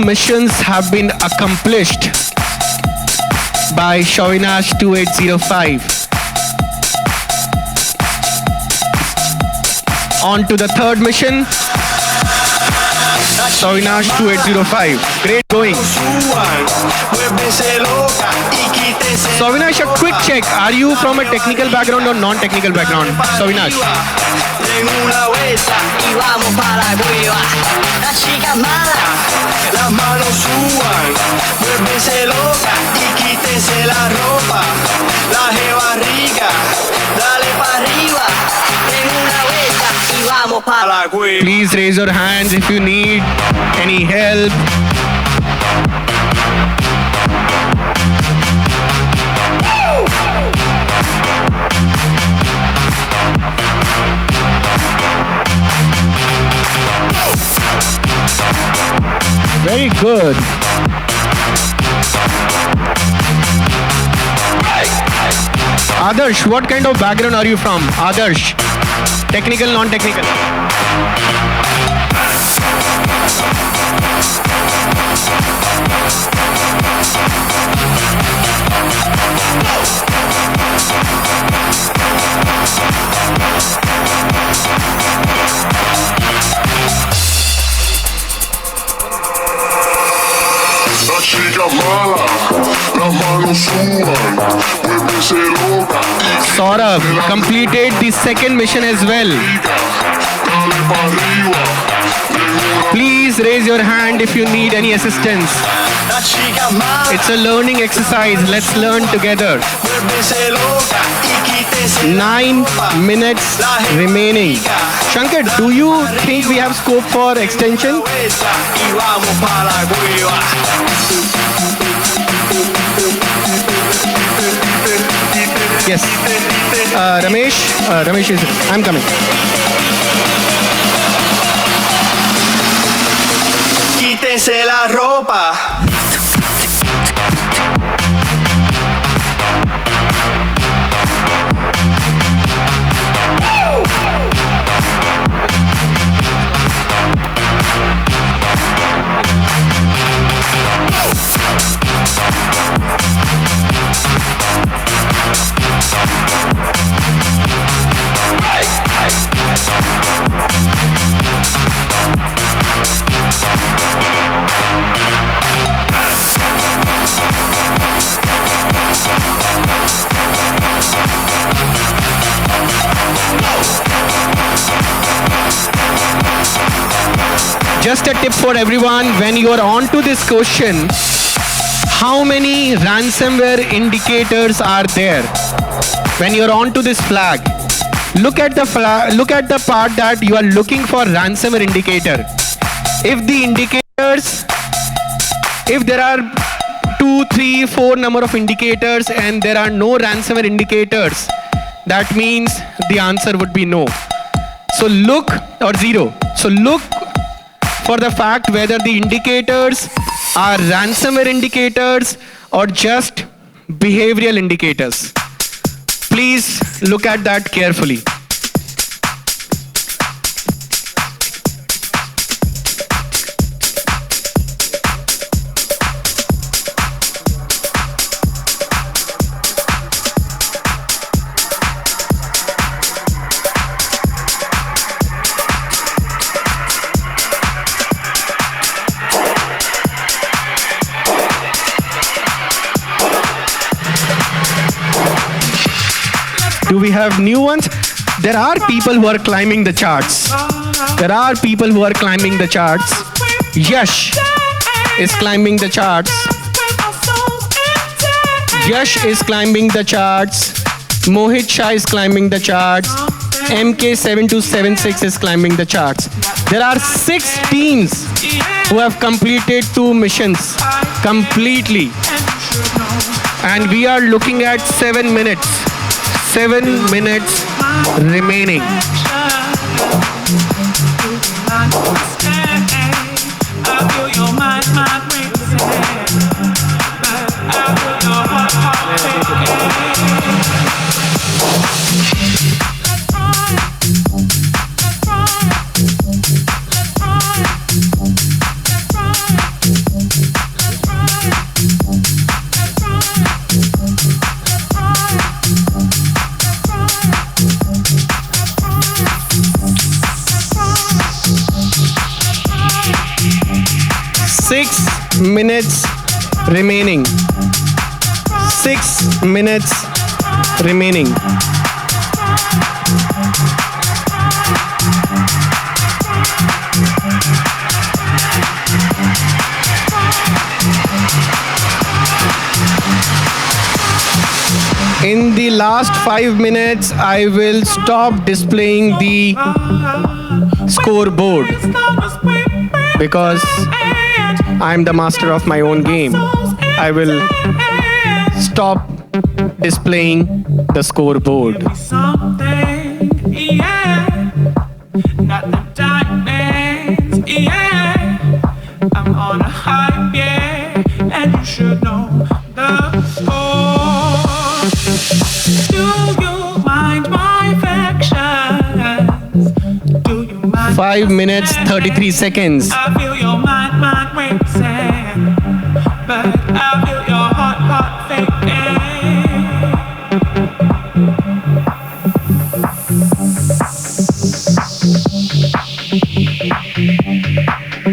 Missions have been accomplished by Shavinash 2805. On to the third mission. Shavinash 2805. Great going. Shavinash, a quick check. Are you from a technical background or non-technical background? Shavinash. Las manos suban, vuélvense loca y quítense la ropa. La jeva rica, dale pa' arriba, den una vuelta y vamos pa' la cueva. Please raise your hands if you need any help. Very good. Adarsh, what kind of background are you from? Adarsh, technical, non-technical? La chica mala, las manos suban, muévese loca. Saurabh completed the second mission as well. Dale pa' arriba, Please raise your hand if you need any assistance. La chica mala, It's a learning exercise. Let's learn together. muévese loca y quítese la 9 ropa. minutes remaining. Shankar, do you think we have scope for extension? Vuelta y vamos pa' la cueva. Yes. Ramesh is. I'm coming. Quítese la ropa. Just a tip for everyone, when you are on to this question, how many ransomware indicators are there? When you are on to this flag, look at the part that you are looking for ransomware indicator. If the indicators, if there are 2, 3, 4 number of indicators and there are no ransomware indicators, that means the answer would be no. So look, or 0. So look for the fact whether the indicators are ransomware indicators or just behavioral indicators. Please look at that carefully. Do we have new ones? There are people who are climbing the charts. There are people who are climbing the charts. Yash is climbing the charts. Yash is climbing the charts. Mohit Shah is climbing the charts. MK7276 is climbing the charts. There are 6 teams who have completed 2 missions completely. And we are looking at 7 minutes. 7 minutes remaining. Minutes remaining. 6 minutes remaining. In the last 5 minutes, I will stop displaying the scoreboard because I'm the master of my own game. I will stop displaying the scoreboard. I'm on a high, yeah, and you should know the score. 5 minutes, 33 seconds. I feel your mind racing, but I feel your heart faking. 5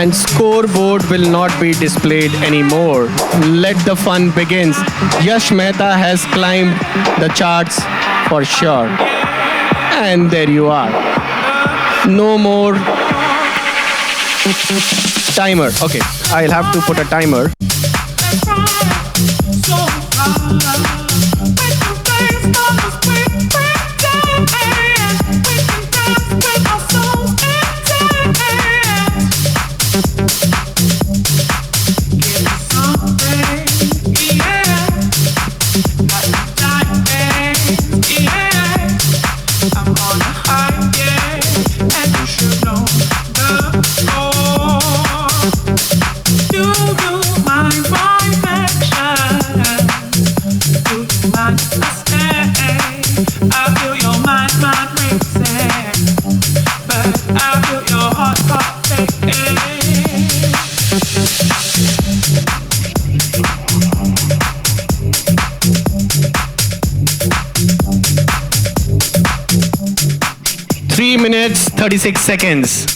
and scoreboard will not be displayed anymore. Let the fun begins. Yash Mehta has climbed the charts for sure. And there you are. No more timer. Okay, I'll have to put a timer. I feel your mind racing, but I feel your heart faking. 3 minutes, 36 seconds.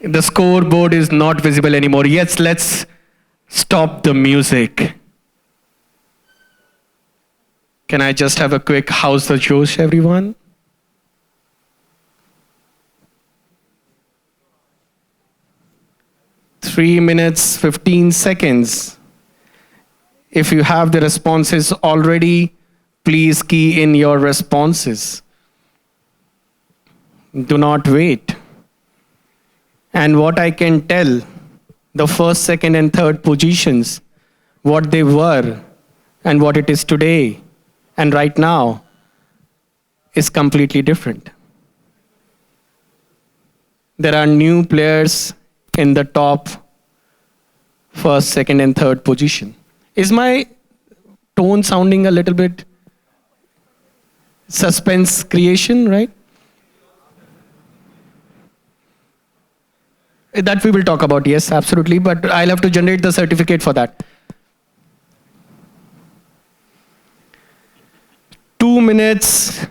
The scoreboard is not visible anymore. Yes, let's stop the music. Can I just have a quick how's the Josh, everyone? Three minutes, 15 seconds. If you have the responses already, please key in your responses. Do not wait. And what I can tell, the first, second, and third positions, what they were and what it is today and right now is completely different. There are new players in the top first, second, and third position. Is my tone sounding a little bit suspense creation, right? That we will talk about, yes, absolutely, but I'll have to generate the certificate for that. 2 minutes,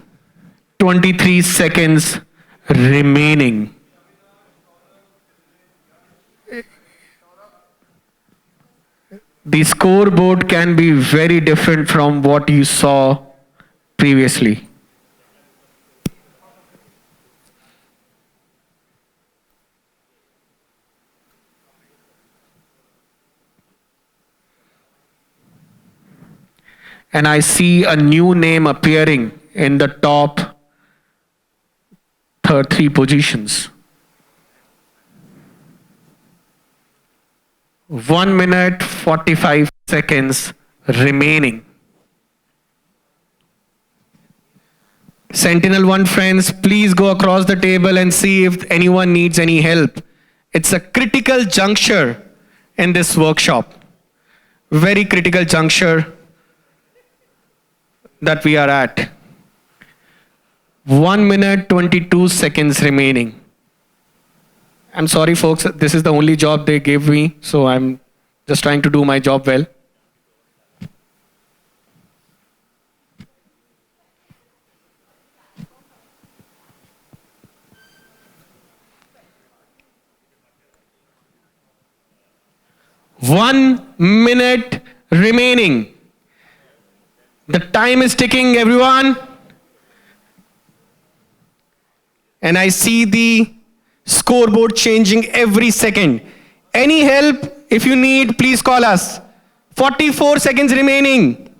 23 seconds remaining. The scoreboard can be very different from what you saw previously. And I see a new name appearing in the top three positions. 1 minute, 45 seconds remaining. Sentinel 1 friends, please go across the table and see if anyone needs any help. It's a critical juncture in this workshop. Very critical juncture that we are at. 1 minute, 22 seconds remaining. I'm sorry, folks, this is the only job they gave me, so I'm just trying to do my job well. One minute remaining. The time is ticking, everyone. And I see the scoreboard changing every second. Any help, if you need, please call us. 44 seconds remaining.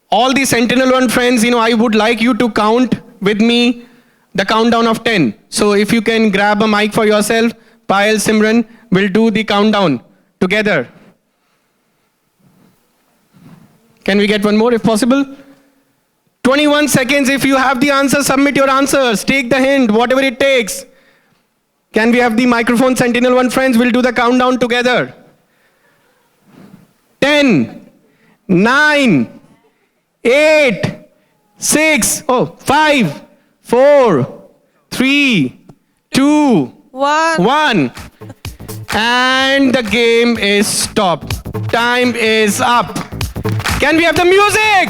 All the Sentinel-1 friends, I would like you to count with me the countdown of 10. So if you can grab a mic for yourself, Payal, Simran, will do the countdown together. Can we get one more if possible? 21 seconds. If you have the answer, submit your answers. Take the hint, whatever it takes. Can we have the microphone? Sentinel 1 friends will do the countdown together. 10, 9, 8, 6, 5, 4, 3, 2, 1. And the game is stopped. Time is up. Can we have the music?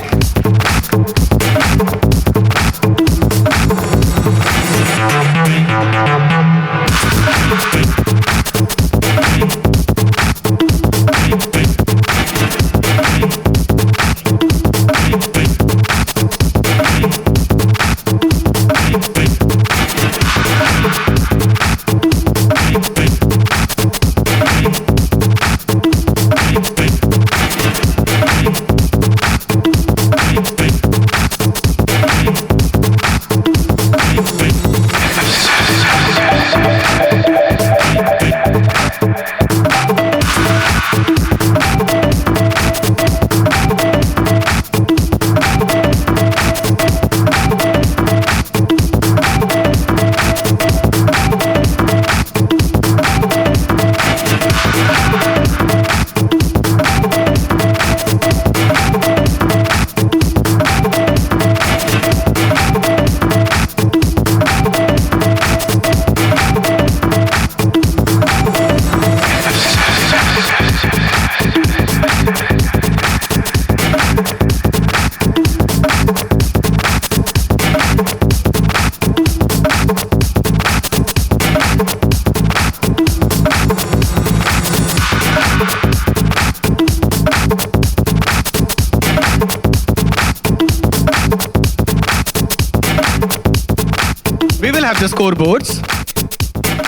We will have the scoreboards.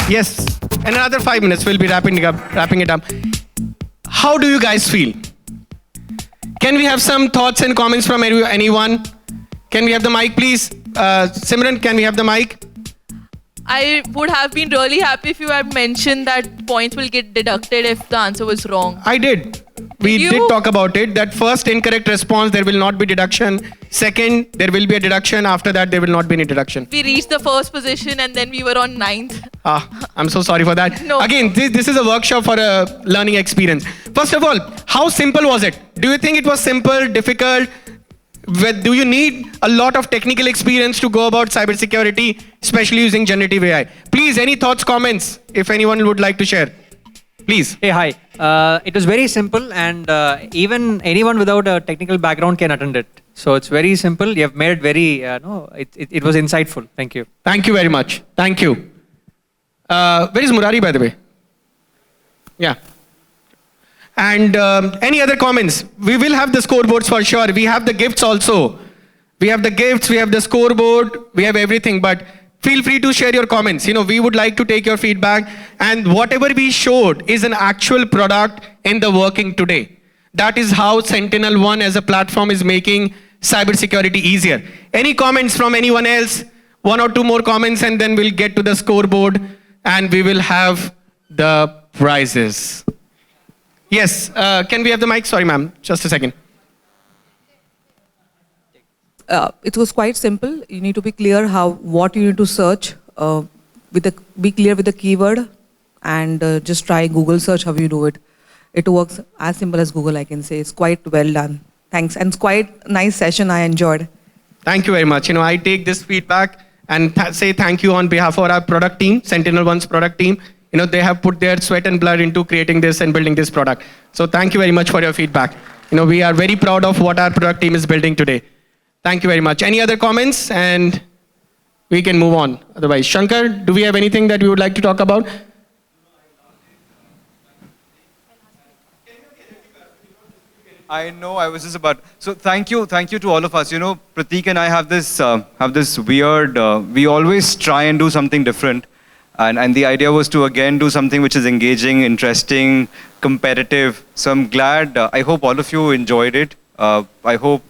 Yes, in another 5 minutes we'll be wrapping it up. How do you guys feel? Can we have some thoughts and comments from anyone? Can we have the mic, please? Simran, can we have the mic? I would have been really happy if you had mentioned that points will get deducted if the answer was wrong. I did. We did talk about it, that first incorrect response, there will not be deduction. Second, there will be a deduction. After that, there will not be any deduction. We reached the first position and then we were on 9th. I'm so sorry for that. No. Again, this is a workshop for a learning experience. First of all, how simple was it? Do you think it was simple, difficult? Do you need a lot of technical experience to go about cybersecurity, especially using generative AI? Please, any thoughts, comments, if anyone would like to share? Please. Hey, hi. It was very simple and even anyone without a technical background can attend it. So it's very simple. You have made it very, it was insightful. Thank you. Thank you very much. Thank you. Where is Murari, by the way? Yeah. And any other comments? We will have the scoreboards for sure. We have the gifts also. We have the gifts, we have the scoreboard, we have everything. But feel free to share your comments. We would like to take your feedback. And whatever we showed is an actual product in the working today. That is how Sentinel One as a platform is making cybersecurity easier. Any comments from anyone else? 1 or 2 more comments and then we'll get to the scoreboard and we will have the prizes. Yes, can we have the mic? Sorry, ma'am, just a second. It was quite simple. You need to be clear what you need to search. Be clear with the keyword and just try Google search how you do it. It works as simple as Google, I can say. It's quite well done. Thanks. And it's quite a nice session. I enjoyed. Thank you very much. I take this feedback and say thank you on behalf of our product team, Sentinel One's product team. They have put their sweat and blood into creating this and building this product. So thank you very much for your feedback. We are very proud of what our product team is building today. Thank you very much. Any other comments? And we can move on. Otherwise, Shankar, do we have anything that we would like to talk about? I know, I was just about, so thank you to all of us. Prateek and I have this weird, we always try and do something different. And the idea was to again do something which is engaging, interesting, competitive. So I'm glad, I hope all of you enjoyed it. I hope,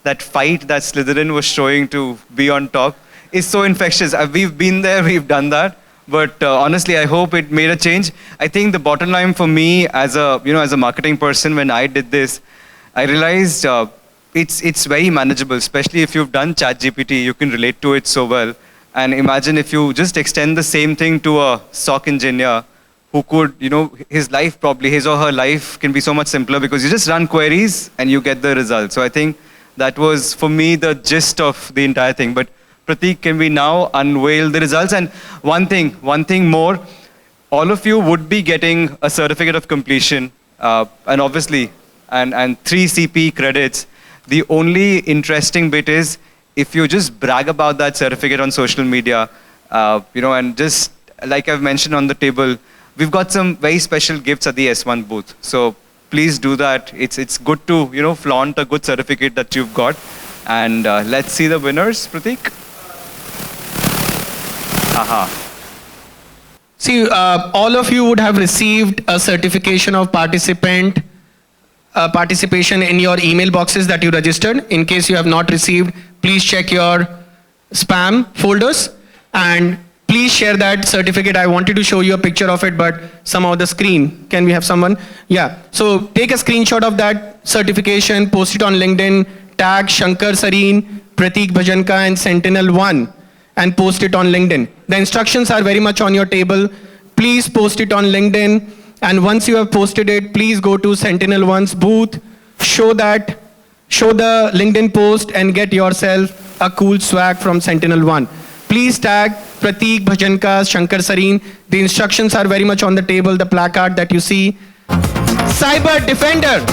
that fight that Slytherin was showing to be on top is so infectious. We've been there, we've done that. But honestly, I hope it made a change. I think the bottom line for me as a marketing person, when I did this, I realized it's very manageable, especially if you've done ChatGPT, you can relate to it so well. And imagine if you just extend the same thing to a SOC engineer who could, his life probably, his or her life can be so much simpler because you just run queries and you get the results. So I think that was, for me, the gist of the entire thing. But Prateek, can we now unveil the results? And one thing more, all of you would be getting a certificate of completion, and obviously, and 3 CP credits. The only interesting bit is if you just brag about that certificate on social media, and just like I've mentioned on the table, we've got some very special gifts at the S1 booth. So please do that. It's good to flaunt a good certificate that you've got. And let's see the winners, Prateek. Aha. See, all of you would have received a certification of participation in your email boxes that you registered. In case you have not received, please check your spam folders and please share that certificate. I wanted to show you a picture of it, but somehow the screen, can we have someone? Yeah, so take a screenshot of that certification, post it on LinkedIn, tag Shankar Sareen, Prateek Bhajanka and Sentinel1 and post it on LinkedIn. The instructions are very much on your table. Please post it on LinkedIn. And once you have posted it, please go to Sentinel1's booth, show the LinkedIn post and get yourself a cool swag from Sentinel1. Please tag Prateek Bhajanka, Shankar Sareen. The instructions are very much on the table, the placard that you see. Cyber Defender.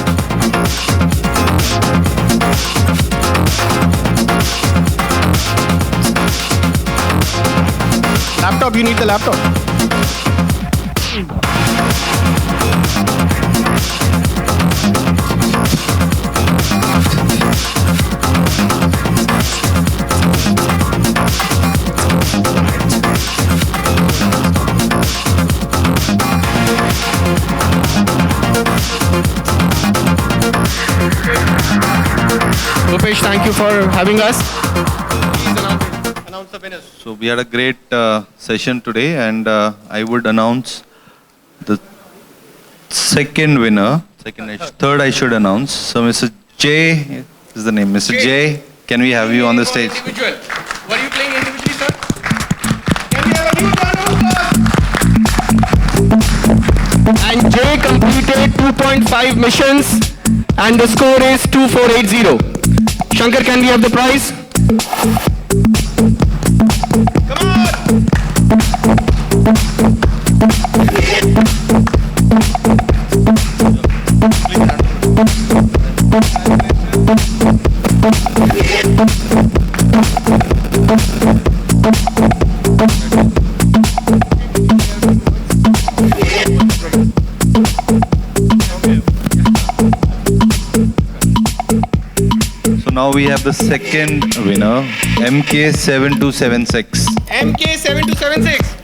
Laptop, you need the laptop. Rupesh, thank you for having us. Please announce the winners. So we had a great session today, and I would announce the second winner. Third I should announce. So Mr. J is the name. Mr. J, can we have you on the stage? Individual. Were you playing individually, sir? Can we have a huge round of applause? And J completed 2.5 missions and the score is 2480. Shankar, can we have the prize? Come So now we have the second winner, MK7276. MK7276.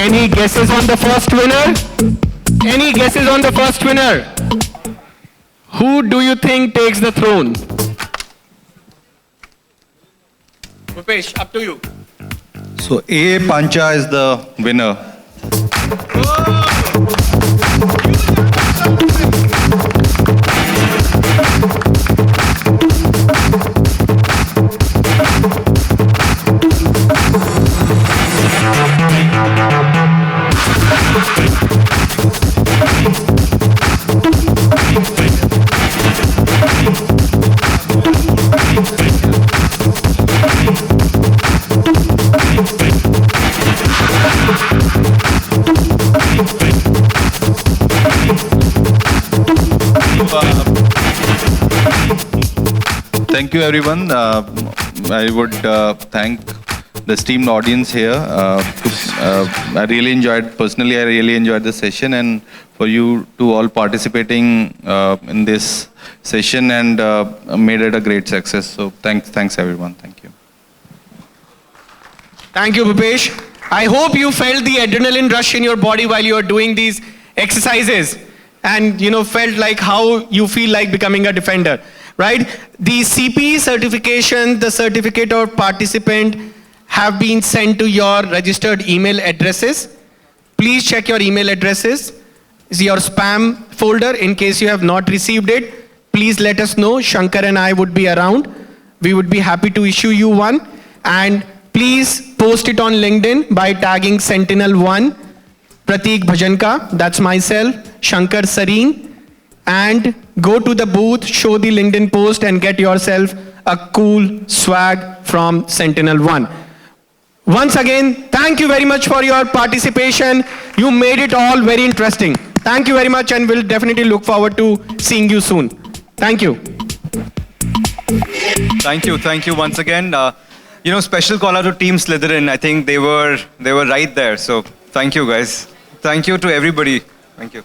Any guesses on the first winner? Any guesses on the first winner? Who do you think takes the throne? Rupesh, up to you. So A Pancha is the winner. Thank you, everyone. I would thank the esteemed audience here. I really enjoyed the session, and for you to all participating in this session and made it a great success. So thanks everyone. Thank you. Thank you, Bhupesh. I hope you felt the adrenaline rush in your body while you are doing these exercises and felt like how you feel like becoming a defender, right? The CP certification, the certificate of participant have been sent to your registered email addresses. Please check your email addresses. Is your spam folder in case you have not received it. Please let us know. Shankar and I would be around. We would be happy to issue you one. And please post it on LinkedIn by tagging Sentinel1, Prateek Bhajanka, that's myself, Shankar Sareen, and go to the booth, show the LinkedIn post and get yourself a cool swag from Sentinel1. Once again, thank you very much for your participation. You made it all very interesting. Thank you very much and we'll definitely look forward to seeing you soon. Thank you. Thank you once again. Special call out to Team Slytherin. I think they were right there. So thank you guys. Thank you to everybody. Thank you.